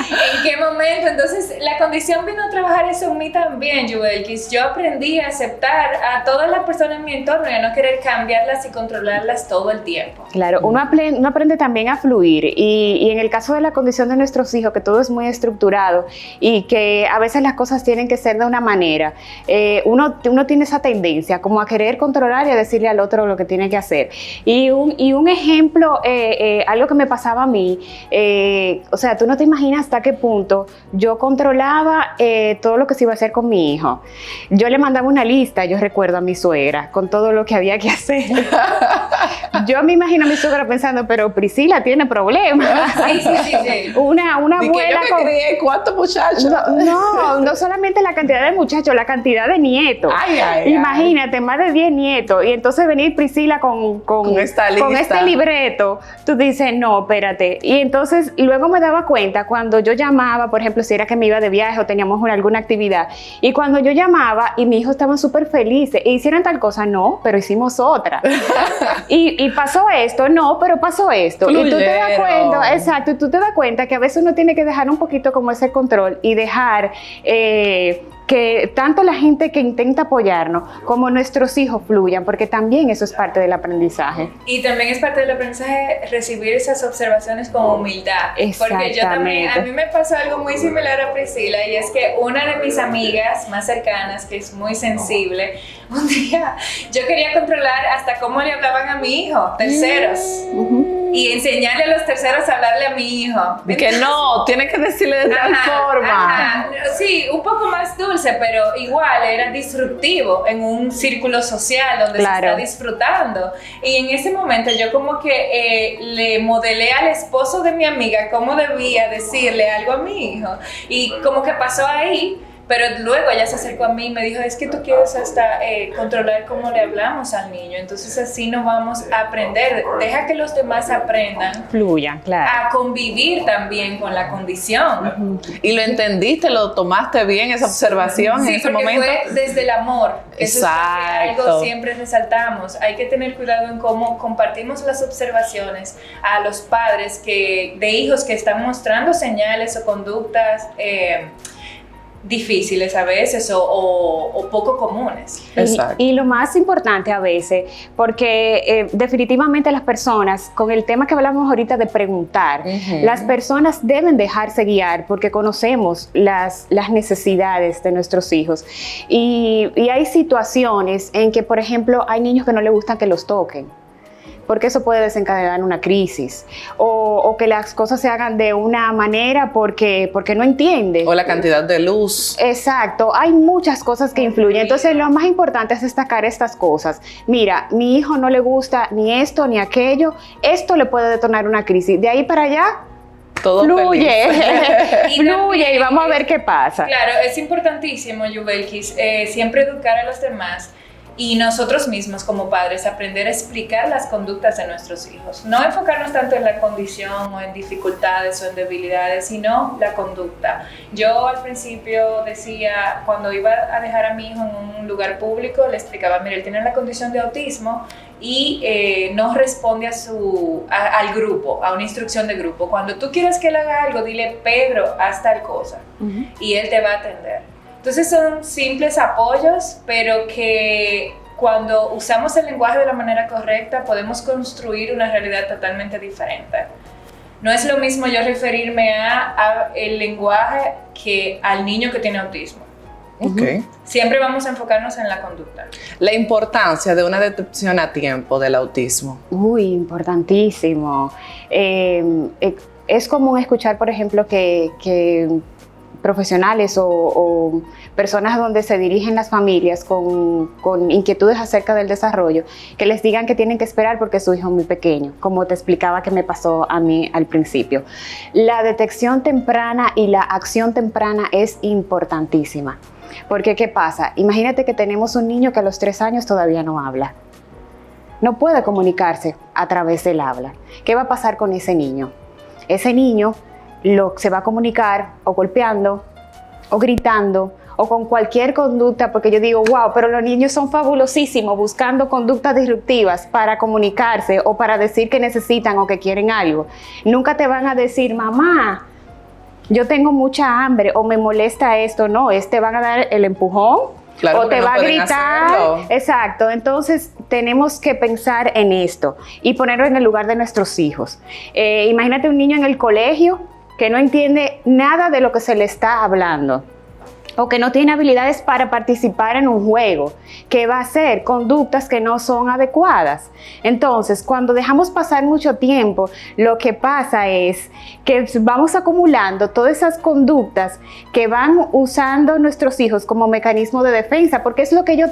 ¿En qué momento? Entonces, la condición vino a trabajar eso en mí también, Yuelkis. Yo aprendí a aceptar a todas las personas en mi entorno y a no querer cambiarlas y controlarlas todo el tiempo. Claro, uno aprende también a fluir, y en el caso de la condición de nuestros hijos, que todo es muy estructurado y que a veces las cosas tienen que ser de una manera, uno tiene esa tendencia como a querer controlar y a decirle al otro lo que tiene que hacer. Y un ejemplo, algo que me pasaba a mí, o sea, tú no te imaginas hasta qué punto yo controlaba todo lo que se iba a hacer con mi hijo. Yo le mandaba una lista, yo recuerdo, a mi suegra con todo lo que había que hacer yo me imagino a mi suegra pensando, pero Priscila tiene problemas. Sí. Una Y que abuela yo me crié, ¿cuántos muchachos? no solamente la cantidad de muchachos, la cantidad de nietos. Imagínate, más de 10 nietos. Y entonces venir Priscila con esta lista, con este libreto, tú dices, no, espérate. Y entonces luego me daba cuenta cuando yo llamaba, por ejemplo, si era que me iba de viaje o teníamos alguna actividad, y cuando yo llamaba y mis hijos estaban súper felices, e hicieron tal cosa, no, pero hicimos otra. y pasó esto, no, pero pasó esto. Fluyeron. Y tú te das cuenta, exacto, y tú te das cuenta que a veces uno tiene que dejar un poquito como ese control y dejar que tanto la gente que intenta apoyarnos como nuestros hijos fluyan, porque también eso es parte del aprendizaje. Y también es parte del aprendizaje recibir esas observaciones con humildad. Porque yo también, a mí me pasó algo muy similar a Priscila, y es que una de mis amigas más cercanas, que es muy sensible, un día yo quería controlar hasta cómo le hablaban a mi hijo, terceros. Y enseñarle a los terceros a hablarle a mi hijo. Que no, tiene que decirle de tal forma. Sí, un poco más dulce, pero igual era disruptivo en un círculo social donde se está disfrutando. Y en ese momento yo como que le modelé al esposo de mi amiga cómo debía decirle algo a mi hijo. Y como que pasó ahí. Pero luego ella se acercó a mí y me dijo, es que tú quieres hasta controlar cómo le hablamos al niño, entonces así no vamos a aprender. Deja que los demás aprendan. Fluyan, claro. A convivir también con la condición. Y lo entendiste, lo tomaste bien, esa observación en ese momento. Fue desde el amor. Exacto. Eso es algo siempre resaltamos. Hay que tener cuidado en cómo compartimos las observaciones a los padres de hijos que están mostrando señales o conductas difíciles a veces o poco comunes. Y lo más importante a veces, porque definitivamente las personas, con el tema que hablamos ahorita de preguntar, las personas deben dejarse guiar porque conocemos las necesidades de nuestros hijos. Y hay situaciones en que, por ejemplo, hay niños que no les gustan que los toquen, porque eso puede desencadenar una crisis, o que las cosas se hagan de una manera porque no entiende. O la cantidad de luz. Exacto, hay muchas cosas que influyen. Entonces lo más importante es destacar estas cosas. Mira, mi hijo no le gusta ni esto ni aquello, esto le puede detonar una crisis. De ahí para allá, todo fluye, fluye y vamos a ver qué pasa. Claro, es importantísimo, Yubelkis, siempre educar a los demás. Y nosotros mismos como padres aprender a explicar las conductas de nuestros hijos. No enfocarnos tanto en la condición o en dificultades o en debilidades, sino la conducta. Yo al principio decía, cuando iba a dejar a mi hijo en un lugar público, le explicaba, mira, él tiene la condición de autismo y no responde al grupo, a una instrucción de grupo. Cuando tú quieres que él haga algo, dile, Pedro, haz tal cosa, y él te va a atender. Entonces son simples apoyos, pero que cuando usamos el lenguaje de la manera correcta podemos construir una realidad totalmente diferente. No es lo mismo yo referirme a el lenguaje que al niño que tiene autismo. Okay. Siempre vamos a enfocarnos en la conducta. La importancia de una detección a tiempo del autismo. Muy importantísimo. Es común escuchar, por ejemplo, que profesionales o personas donde se dirigen las familias con inquietudes acerca del desarrollo, que les digan que tienen que esperar porque su hijo es muy pequeño, como te explicaba que me pasó a mí al principio. La detección temprana y la acción temprana es importantísima, porque ¿qué pasa? Imagínate que tenemos un niño que a los 3 años todavía no habla, no puede comunicarse a través del habla. ¿Qué va a pasar con ese niño? Ese niño se va a comunicar o golpeando o gritando o con cualquier conducta, porque yo digo, wow, pero los niños son fabulosísimos buscando conductas disruptivas para comunicarse o para decir que necesitan o que quieren algo. Nunca te van a decir, mamá, yo tengo mucha hambre o me molesta esto. No, te van a dar el empujón. Claro, o te va a gritar. Hacerlo. Exacto. Entonces tenemos que pensar en esto y ponerlo en el lugar de nuestros hijos. Imagínate un niño en el colegio que no entiende nada de lo que se le está hablando. o que no tiene habilidades para participar en un juego, que va a hacer conductas que no son adecuadas. Entonces, cuando dejamos pasar mucho tiempo, lo que pasa es que vamos acumulando todas esas conductas que van usando nuestros hijos como mecanismo de defensa, porque es lo que yo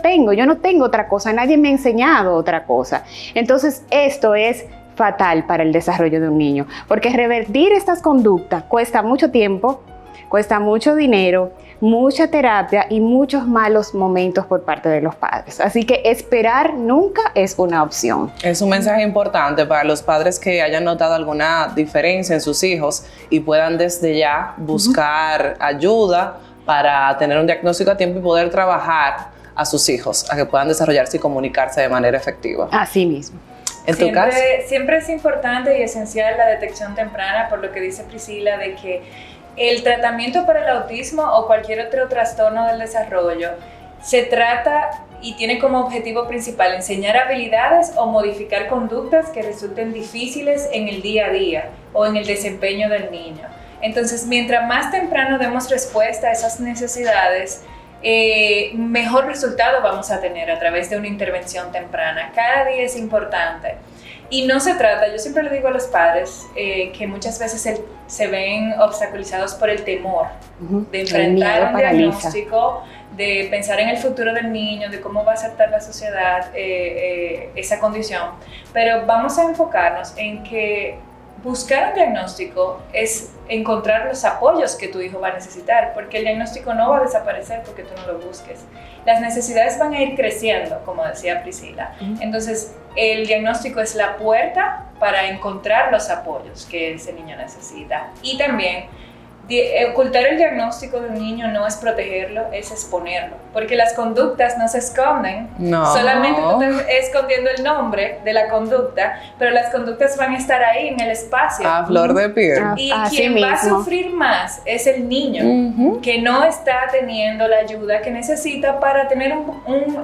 no tengo otra cosa, nadie me ha enseñado otra cosa. Entonces, esto es fatal para el desarrollo de un niño, porque revertir estas conductas cuesta mucho tiempo, cuesta mucho dinero, mucha terapia y muchos malos momentos por parte de los padres. Así que esperar nunca es una opción. Es un mensaje importante para los padres que hayan notado alguna diferencia en sus hijos y puedan desde ya buscar ayuda para tener un diagnóstico a tiempo y poder trabajar a sus hijos, a que puedan desarrollarse y comunicarse de manera efectiva. Así mismo. En tu caso, Siempre es importante y esencial la detección temprana, por lo que dice Priscila, de que el tratamiento para el autismo o cualquier otro trastorno del desarrollo se trata y tiene como objetivo principal enseñar habilidades o modificar conductas que resulten difíciles en el día a día o en el desempeño del niño. Entonces, mientras más temprano demos respuesta a esas necesidades, mejor resultado vamos a tener a través de una intervención temprana. Cada día es importante. Y no se trata, yo siempre le digo a los padres que muchas veces se ven obstaculizados por el temor de enfrentar un diagnóstico, de pensar en el futuro del niño, de cómo va a aceptar la sociedad esa condición. Pero vamos a enfocarnos en que buscar un diagnóstico es encontrar los apoyos que tu hijo va a necesitar, porque el diagnóstico no va a desaparecer porque tú no lo busques. Las necesidades van a ir creciendo, como decía Priscila. Entonces, el diagnóstico es la puerta para encontrar los apoyos que ese niño necesita. Y también, ocultar el diagnóstico de un niño no es protegerlo, es exponerlo. Porque las conductas no se esconden, solamente tú estás escondiendo el nombre de la conducta, pero las conductas van a estar ahí en el espacio. A flor de piel. Y quien va a sufrir más es el niño, que no está teniendo la ayuda que necesita para tener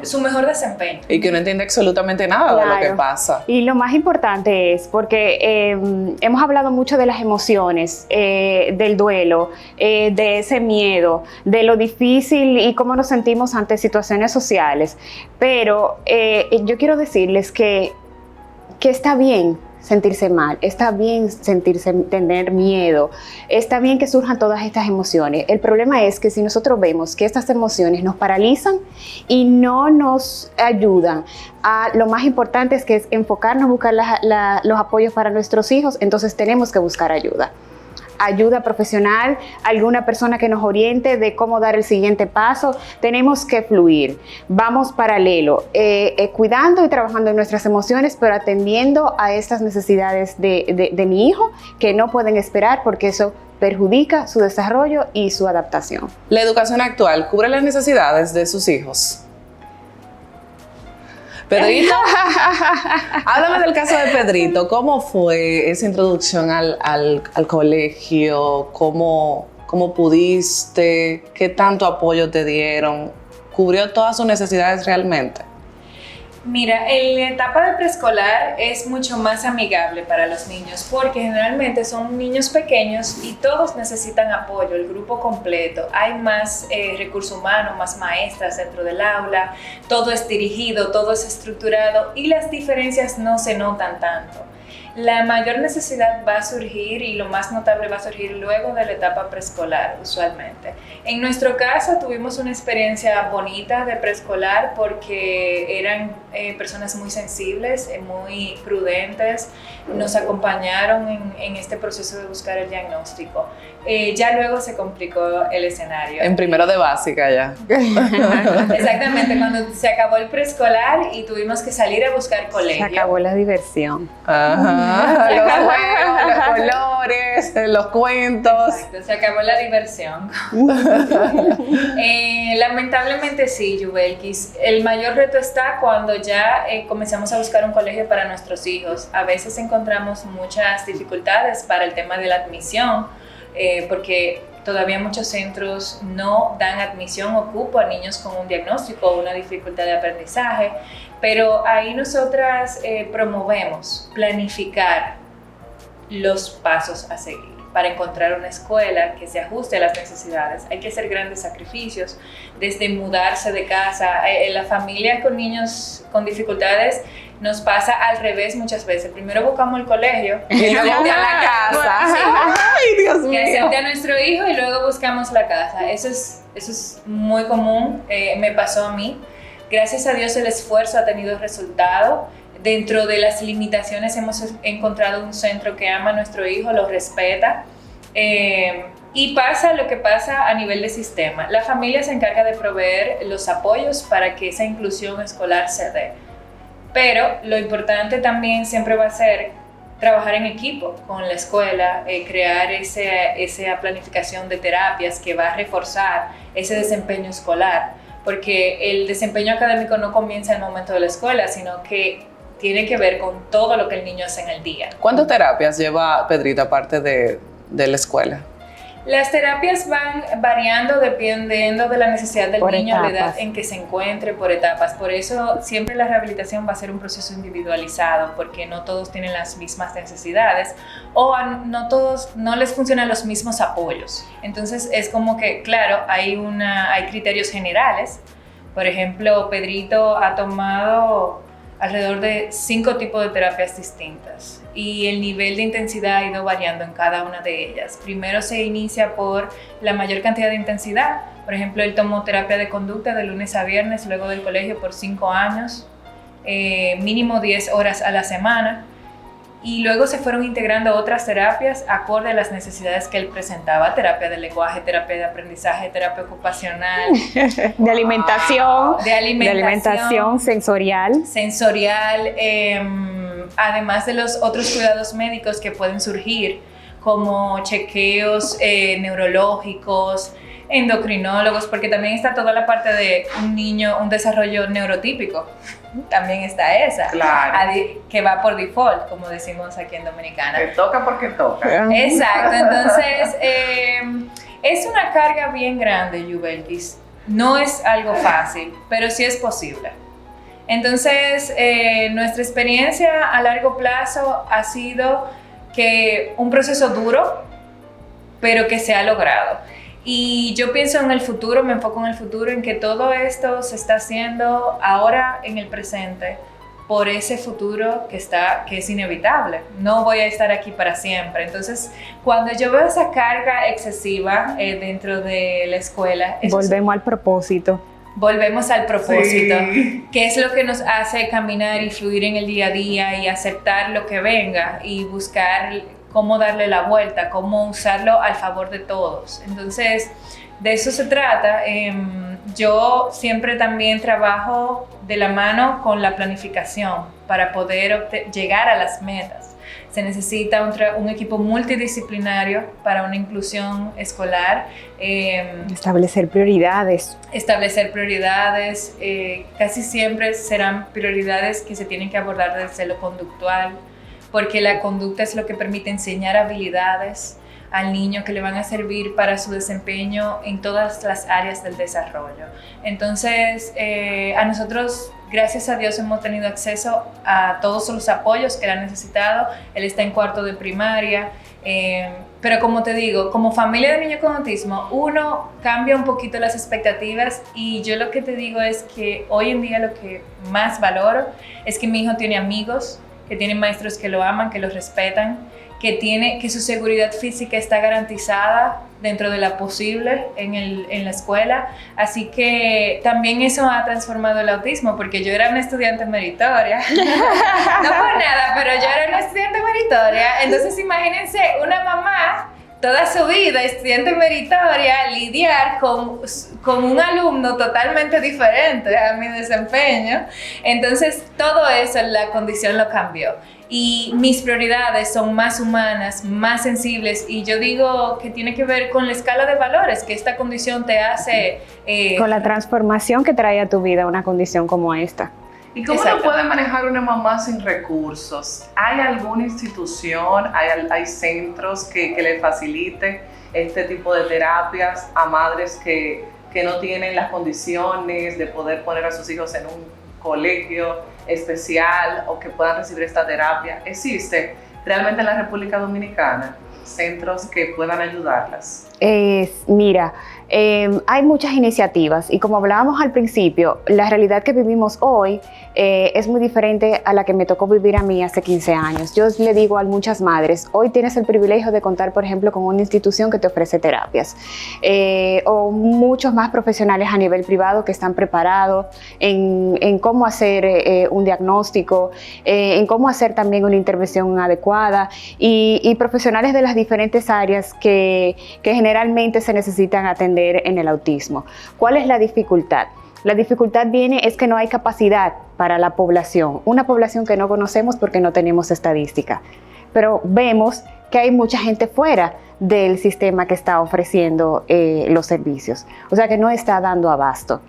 su mejor desempeño. Y que no entiende absolutamente nada de lo que pasa. Y lo más importante es, porque hemos hablado mucho de las emociones, del duelo, de ese miedo, de lo difícil y cómo nos sentimos ante situaciones sociales. Pero yo quiero decirles que está bien sentirse mal, está bien tener miedo, está bien que surjan todas estas emociones. El problema es que si nosotros vemos que estas emociones nos paralizan y no nos ayudan lo más importante es que es enfocarnos, buscar los apoyos para nuestros hijos, entonces tenemos que buscar ayuda profesional, alguna persona que nos oriente de cómo dar el siguiente paso. Tenemos que fluir, vamos paralelo, cuidando y trabajando en nuestras emociones, pero atendiendo a estas necesidades de mi hijo que no pueden esperar porque eso perjudica su desarrollo y su adaptación. ¿La educación actual cubre las necesidades de sus hijos? Pedrito, háblame del caso de Pedrito. ¿Cómo fue esa introducción al colegio? ¿Cómo pudiste? ¿Qué tanto apoyo te dieron? ¿Cubrió todas sus necesidades realmente? Mira, en la etapa de preescolar es mucho más amigable para los niños porque generalmente son niños pequeños y todos necesitan apoyo, el grupo completo. Hay más recursos humanos, más maestras dentro del aula, todo es dirigido, todo es estructurado y las diferencias no se notan tanto. La mayor necesidad va a surgir y lo más notable va a surgir luego de la etapa preescolar, usualmente. En nuestro caso tuvimos una experiencia bonita de preescolar porque eran personas muy sensibles, muy prudentes, nos acompañaron en este proceso de buscar el diagnóstico. Ya luego se complicó el escenario. En primero de básica ya. Exactamente, cuando se acabó el preescolar y tuvimos que salir a buscar colegio. Se acabó la diversión. Ajá, los juegos, los colores, los cuentos. Exacto, se acabó la diversión. Lamentablemente sí, Yubelkis. El mayor reto está cuando ya comenzamos a buscar un colegio para nuestros hijos. A veces encontramos muchas dificultades para el tema de la admisión, porque todavía muchos centros no dan admisión o cupo a niños con un diagnóstico o una dificultad de aprendizaje, pero ahí nosotras promovemos planificar los pasos a seguir. para encontrar una escuela que se ajuste a las necesidades. Hay que hacer grandes sacrificios, desde mudarse de casa. La familia con niños con dificultades nos pasa al revés muchas veces. Primero buscamos el colegio Y luego a la casa. Ay, Dios mío. que acepte a nuestro hijo y luego buscamos la casa. Eso es muy común, me pasó a mí. Gracias a Dios el esfuerzo ha tenido resultado. Dentro de las limitaciones hemos encontrado un centro que ama a nuestro hijo, lo respeta. Y pasa lo que pasa a nivel de sistema. La familia se encarga de proveer los apoyos para que esa inclusión escolar se dé. Pero lo importante también siempre va a ser trabajar en equipo con la escuela, crear esa planificación de terapias que va a reforzar ese desempeño escolar. Porque el desempeño académico no comienza en el momento de la escuela, sino que tiene que ver con todo lo que el niño hace en el día. ¿Cuántas terapias lleva Pedrito aparte de la escuela? Las terapias van variando dependiendo de la necesidad del Por niño, la edad etapas. en que se encuentre, por etapas. Por eso siempre la rehabilitación va a ser un proceso individualizado, porque no todos tienen las mismas necesidades o no les funcionan los mismos apoyos. Entonces es como que, claro, hay criterios generales. Por ejemplo, Pedrito ha tomado alrededor de 5 tipos de terapias distintas y el nivel de intensidad ha ido variando en cada una de ellas. Primero se inicia por la mayor cantidad de intensidad. Por ejemplo, él tomó terapia de conducta de lunes a viernes luego del colegio por 5 años, mínimo 10 horas a la semana. Y luego se fueron integrando otras terapias acorde a las necesidades que él presentaba: terapia de lenguaje, terapia de aprendizaje, terapia ocupacional, De alimentación, de alimentación sensorial. Además de los otros cuidados médicos que pueden surgir, como chequeos neurológicos, endocrinólogos, porque también está toda la parte de un niño, un desarrollo neurotípico. También está esa, Claro. que va por default, como decimos aquí en Dominicana. Que toca porque toca. Exacto, entonces es una carga bien grande, Yubelkis. No es algo fácil, pero sí es posible. Entonces, nuestra experiencia a largo plazo ha sido que un proceso duro, pero que se ha logrado. Y yo pienso en el futuro, me enfoco en el futuro, en que todo esto se está haciendo ahora en el presente por ese futuro que es inevitable. No voy a estar aquí para siempre. Entonces, cuando yo veo esa carga excesiva dentro de la escuela, Volvemos al propósito. volvemos al propósito, Sí. que es lo que nos hace caminar y fluir en el día a día y aceptar lo que venga y buscar cómo darle la vuelta, cómo usarlo al favor de todos. Entonces, de eso se trata. Yo siempre también trabajo de la mano con la planificación para poder llegar a las metas. Se necesita un equipo multidisciplinario para una inclusión escolar. Establecer prioridades. Establecer prioridades, casi siempre serán prioridades que se tienen que abordar desde lo conductual, porque la conducta es lo que permite enseñar habilidades al niño que le van a servir para su desempeño en todas las áreas del desarrollo. Entonces, a nosotros, gracias a Dios, hemos tenido acceso a todos los apoyos que él ha necesitado. Él está en 4º de primaria, pero como te digo, como familia de niños con autismo, uno cambia un poquito las expectativas y yo lo que te digo es que hoy en día lo que más valoro es que mi hijo tiene amigos, que tiene maestros que lo aman, que lo respetan, que su seguridad física está garantizada dentro de la posible en la escuela. Así que también eso ha transformado el autismo, porque yo era una estudiante meritoria. No por nada, pero yo era una estudiante meritoria. Entonces imagínense una mamá toda su vida, estudiante meritoria, lidiar con un alumno totalmente diferente a mi desempeño. Entonces, todo eso, la condición lo cambió. Y mis prioridades son más humanas, más sensibles, y yo digo que tiene que ver con la escala de valores que esta condición te hace. Con la transformación que trae a tu vida una condición como esta. ¿Y cómo lo puede manejar una mamá sin recursos? ¿Hay alguna institución, hay centros que le facilite este tipo de terapias a madres que no tienen las condiciones de poder poner a sus hijos en un colegio especial o que puedan recibir esta terapia? ¿Existe realmente en la República Dominicana? centros que puedan ayudarlas? Mira, hay muchas iniciativas y como hablábamos al principio, la realidad que vivimos hoy es muy diferente a la que me tocó vivir a mí hace 15 años. Yo le digo a muchas madres, hoy tienes el privilegio de contar, por ejemplo, con una institución que te ofrece terapias o muchos más profesionales a nivel privado que están preparados en cómo hacer un diagnóstico, en cómo hacer también una intervención adecuada y profesionales de las diferentes áreas que generalmente se necesitan atender en el autismo. ¿Cuál es la dificultad? La dificultad es que no hay capacidad para la población, una población que no conocemos porque no tenemos estadística, pero vemos que hay mucha gente fuera del sistema que está ofreciendo los servicios, o sea que no está dando abasto.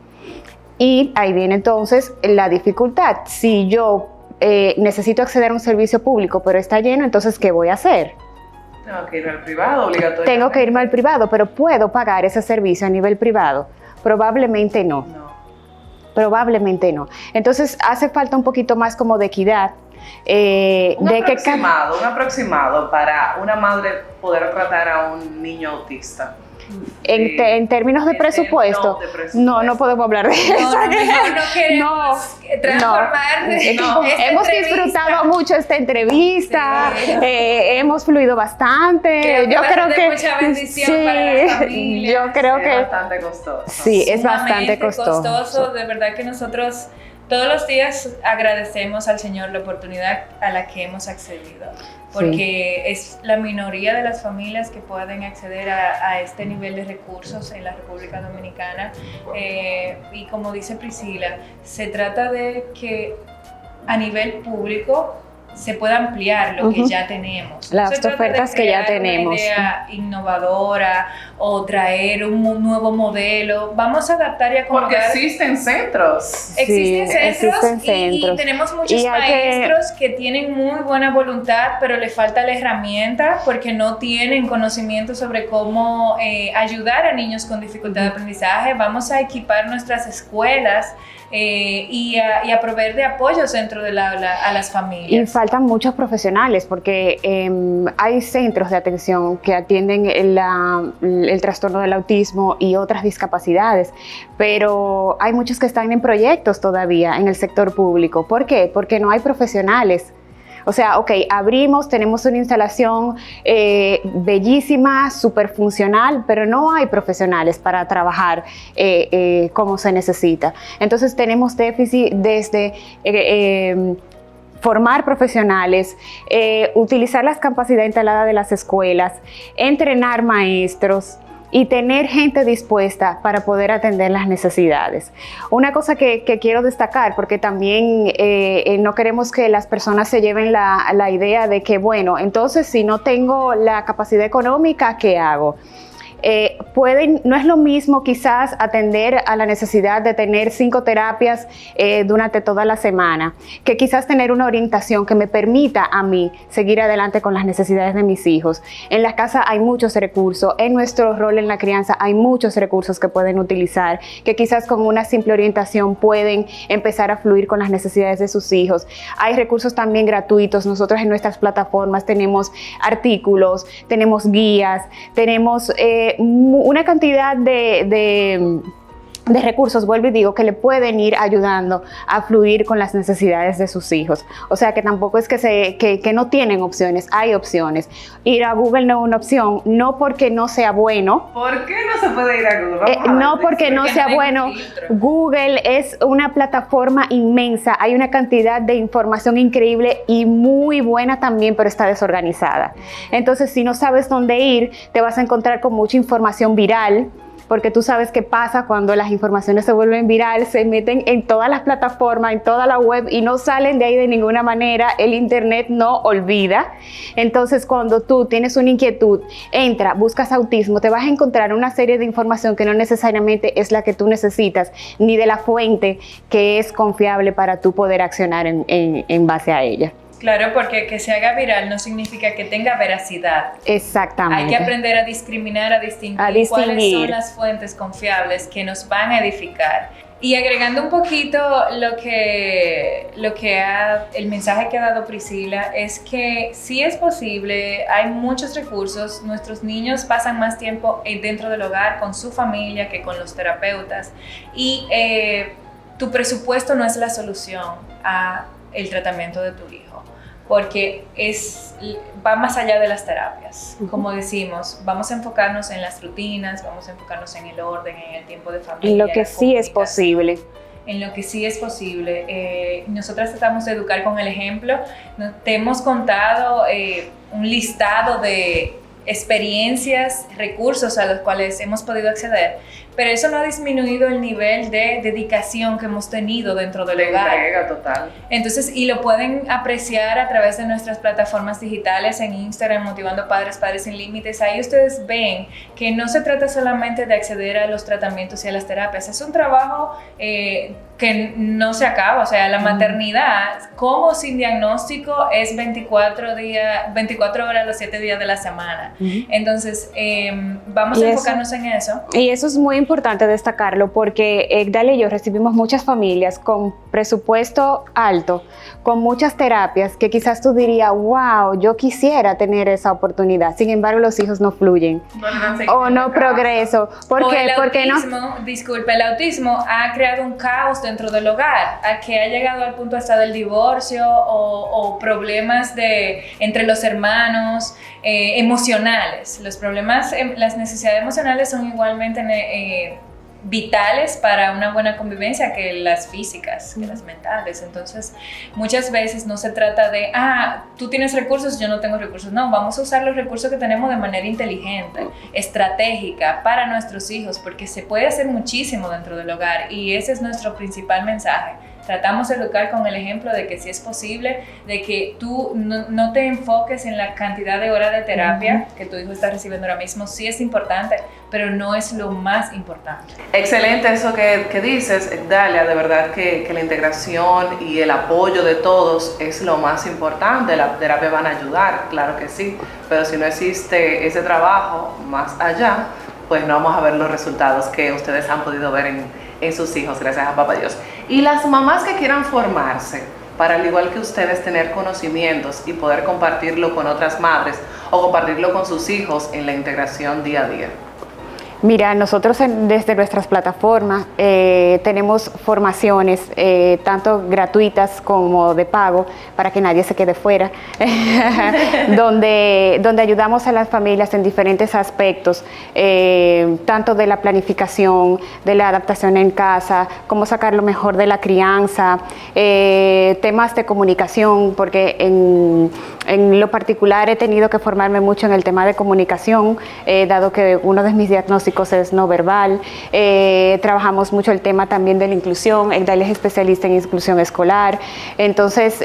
Y ahí viene entonces la dificultad. Si yo necesito acceder a un servicio público pero está lleno, entonces ¿qué voy a hacer? Tengo que irme al privado obligatoriamente. Tengo que irme al privado, pero ¿puedo pagar ese servicio a nivel privado? Probablemente no. Probablemente no. Entonces hace falta un poquito más como de equidad. Un aproximado para una madre poder tratar a un niño autista. En términos de presupuesto, no podemos hablar de eso. No, mejor no queremos transformar. Hemos disfrutado mucho esta entrevista, Sí. Hemos fluido bastante. Yo creo que mucha bendición para las familias. Yo creo que es bastante costoso. Sí, es bastante costoso. De verdad que nosotros todos los días agradecemos al Señor la oportunidad a la que hemos accedido, porque es la minoría de las familias que pueden acceder a este nivel de recursos en la República Dominicana. Y como dice Priscila, se trata de que a nivel público se pueda ampliar lo que ya tenemos. Las ofertas que ya tenemos. Una idea innovadora o traer un nuevo modelo. Vamos a adaptar y acomodar. Porque existen centros. Existen centros. Y tenemos muchos maestros que tienen muy buena voluntad, pero les falta la herramienta porque no tienen conocimiento sobre cómo ayudar a niños con dificultad de aprendizaje. Vamos a equipar nuestras escuelas y a proveer de apoyos dentro del aula a las familias. Y faltan muchos profesionales porque hay centros de atención que atienden el trastorno del autismo y otras discapacidades, pero hay muchos que están en proyectos todavía en el sector público. ¿Por qué? Porque no hay profesionales. O sea, abrimos, tenemos una instalación bellísima, súper funcional, pero no hay profesionales para trabajar como se necesita. Entonces tenemos déficit desde formar profesionales, utilizar las capacidades instaladas de las escuelas, entrenar maestros y tener gente dispuesta para poder atender las necesidades. Una cosa que quiero destacar, porque también no queremos que las personas se lleven la idea de que, bueno, entonces si no tengo la capacidad económica, ¿qué hago? No es lo mismo quizás atender a la necesidad de tener 5 terapias durante toda la semana, que quizás tener una orientación que me permita a mí seguir adelante con las necesidades de mis hijos. En la casa hay muchos recursos, en nuestro rol en la crianza hay muchos recursos que pueden utilizar, que quizás con una simple orientación pueden empezar a fluir con las necesidades de sus hijos. Hay recursos también gratuitos. Nosotros en nuestras plataformas tenemos artículos, tenemos guías, tenemos una cantidad de recursos, vuelvo y digo, que le pueden ir ayudando a fluir con las necesidades de sus hijos. O sea que tampoco es que no tienen opciones, hay opciones. Ir a Google no es una opción, no porque no sea bueno. ¿Por qué no se puede ir a Google? No porque no sea bueno. Google es una plataforma inmensa, hay una cantidad de información increíble y muy buena también, pero está desorganizada. Entonces, si no sabes dónde ir, te vas a encontrar con mucha información viral, porque tú sabes qué pasa cuando las informaciones se vuelven viral, se meten en todas las plataformas, en toda la web y no salen de ahí de ninguna manera. El internet no olvida. Entonces, cuando tú tienes una inquietud, entra, buscas autismo, te vas a encontrar una serie de información que no necesariamente es la que tú necesitas, ni de la fuente que es confiable para tú poder accionar en base a ella. Claro, porque que se haga viral no significa que tenga veracidad. Exactamente. Hay que aprender a discriminar, a distinguir cuáles son las fuentes confiables que nos van a edificar. Y agregando un poquito el mensaje que ha dado Priscila, es que sí es posible, hay muchos recursos, nuestros niños pasan más tiempo dentro del hogar con su familia que con los terapeutas, y tu presupuesto no es la solución a el tratamiento de tu hijo, porque va más allá de las terapias. Como decimos, vamos a enfocarnos en las rutinas, vamos a enfocarnos en el orden, en el tiempo de familia. En lo que sí es posible. En lo que sí es posible. Nosotras tratamos de educar con el ejemplo. Te hemos contado un listado de experiencias, recursos a los cuales hemos podido acceder, pero eso no ha disminuido el nivel de dedicación que hemos tenido dentro del hogar. Entrega total. Entonces, y lo pueden apreciar a través de nuestras plataformas digitales en Instagram, Motivando Padres, Padres Sin Límites. Ahí ustedes ven que no se trata solamente de acceder a los tratamientos y a las terapias, es un trabajo que no se acaba. O sea, la maternidad, como sin diagnóstico, es 24 horas los 7 días de la semana. Entonces, vamos a enfocarnos en eso. Y eso es muy importante destacarlo, porque Dalia y yo recibimos muchas familias con presupuesto alto, con muchas terapias, que quizás tú dirías, wow, yo quisiera tener esa oportunidad. Sin embargo, los hijos no fluyen o no progreso. ¿Por qué? Porque el autismo ha creado un caos dentro del hogar, a que ha llegado al punto hasta del divorcio o problemas entre los hermanos, emocionales. Los problemas, las necesidades emocionales son igualmente vitales para una buena convivencia que las físicas, que las mentales. Entonces, muchas veces no se trata de, tú tienes recursos, yo no tengo recursos. No, vamos a usar los recursos que tenemos de manera inteligente, estratégica para nuestros hijos, porque se puede hacer muchísimo dentro del hogar, y ese es nuestro principal mensaje. Tratamos de educar con el ejemplo de que sí es posible, de que tú no te enfoques en la cantidad de horas de terapia que tu hijo está recibiendo ahora mismo. Sí es importante, pero no es lo más importante. Excelente eso que dices, Dalia. De verdad que la integración y el apoyo de todos es lo más importante. La terapia van a ayudar, claro que sí, pero si no existe ese trabajo más allá, pues no vamos a ver los resultados que ustedes han podido ver en sus hijos, gracias a Papá Dios. Y las mamás que quieran formarse, para al igual que ustedes tener conocimientos y poder compartirlo con otras madres o compartirlo con sus hijos en la integración día a día. Mira, nosotros desde nuestras plataformas tenemos formaciones tanto gratuitas como de pago, para que nadie se quede fuera, donde ayudamos a las familias en diferentes aspectos, tanto de la planificación, de la adaptación en casa, cómo sacar lo mejor de la crianza, temas de comunicación, porque en lo particular he tenido que formarme mucho en el tema de comunicación, dado que uno de mis diagnósticos es no verbal. Trabajamos mucho el tema también de la inclusión. Dalia es especialista en inclusión escolar. Entonces,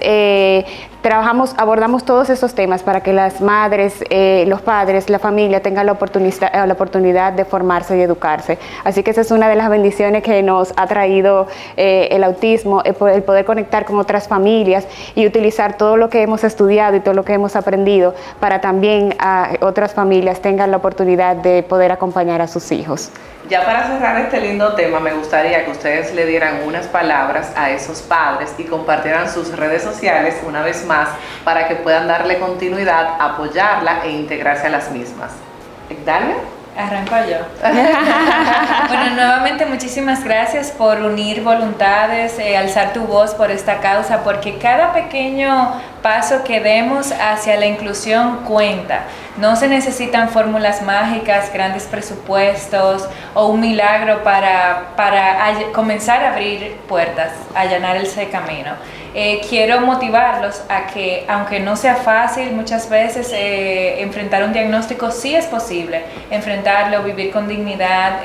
abordamos todos esos temas para que las madres, los padres, la familia tengan la oportunidad de formarse y educarse. Así que esa es una de las bendiciones que nos ha traído el autismo, el poder conectar con otras familias y utilizar todo lo que hemos estudiado y todo lo que hemos aprendido para también otras familias tengan la oportunidad de poder acompañar a sus hijos. Ya para cerrar este lindo tema, me gustaría que ustedes le dieran unas palabras a esos padres y compartieran sus redes sociales una vez más para que puedan darle continuidad, apoyarla e integrarse a las mismas. ¿Dalia? Arranco yo. Bueno, nuevamente muchísimas gracias por unir voluntades, alzar tu voz por esta causa, porque cada pequeño paso que demos hacia la inclusión cuenta. No se necesitan fórmulas mágicas, grandes presupuestos o un milagro para comenzar a abrir puertas, a allanar ese camino. Quiero motivarlos a que, aunque no sea fácil muchas veces enfrentar un diagnóstico, sí es posible enfrentarlo, vivir con dignidad,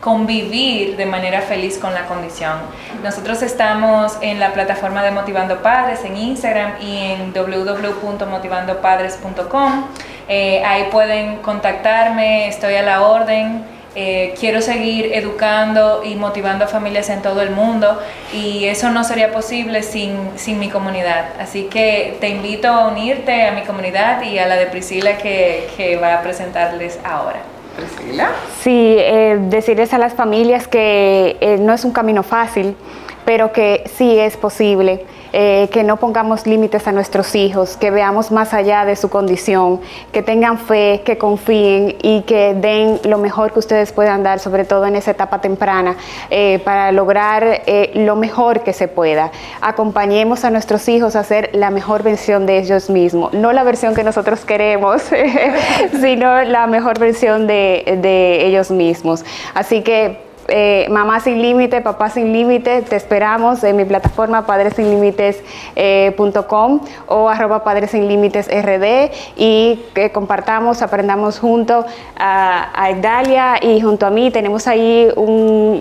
convivir de manera feliz con la condición. Nosotros estamos en la plataforma de Motivando Padres en Instagram y en www.motivandopadres.com. Ahí pueden contactarme, estoy a la orden. Quiero seguir educando y motivando a familias en todo el mundo, y eso no sería posible sin mi comunidad. Así que te invito a unirte a mi comunidad y a la de Priscila que va a presentarles ahora. Priscila. Sí, decirles a las familias que no es un camino fácil, pero que sí es posible, que no pongamos límites a nuestros hijos, que veamos más allá de su condición, que tengan fe, que confíen y que den lo mejor que ustedes puedan dar, sobre todo en esa etapa temprana, para lograr lo mejor que se pueda. Acompañemos a nuestros hijos a hacer la mejor versión de ellos mismos, no la versión que nosotros queremos, sino la mejor versión de ellos mismos. Así que Mamá Sin Límite, Papá Sin Límite, te esperamos en mi plataforma padresinlimites.com o @padresinlimitesrd y que compartamos, aprendamos junto a Igdalia y junto a mí. Tenemos ahí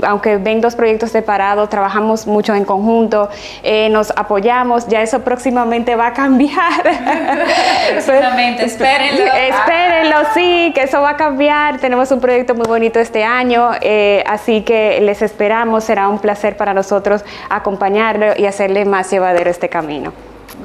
aunque ven dos proyectos separados, trabajamos mucho en conjunto, nos apoyamos, ya eso próximamente va a cambiar. Próximamente, espérenlo. Espérenlo, sí, que eso va a cambiar. Tenemos un proyecto muy bonito este año, así que les esperamos. Será un placer para nosotros acompañarlo y hacerle más llevadero este camino.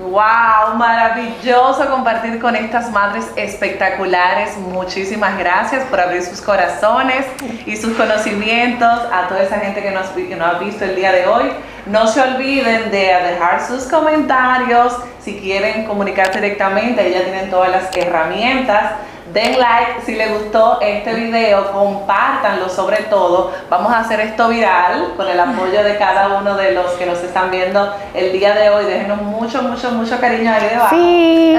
¡Wow! Maravilloso compartir con estas madres espectaculares. Muchísimas gracias por abrir sus corazones y sus conocimientos a toda esa gente que nos ha visto el día de hoy. No se olviden de dejar sus comentarios. Si quieren comunicarse directamente, ellas tienen todas las herramientas. Den like si les gustó este video, compártanlo sobre todo. Vamos a hacer esto viral con el apoyo de cada uno de los que nos están viendo el día de hoy. Déjenos mucho, mucho, mucho cariño ahí debajo. Sí.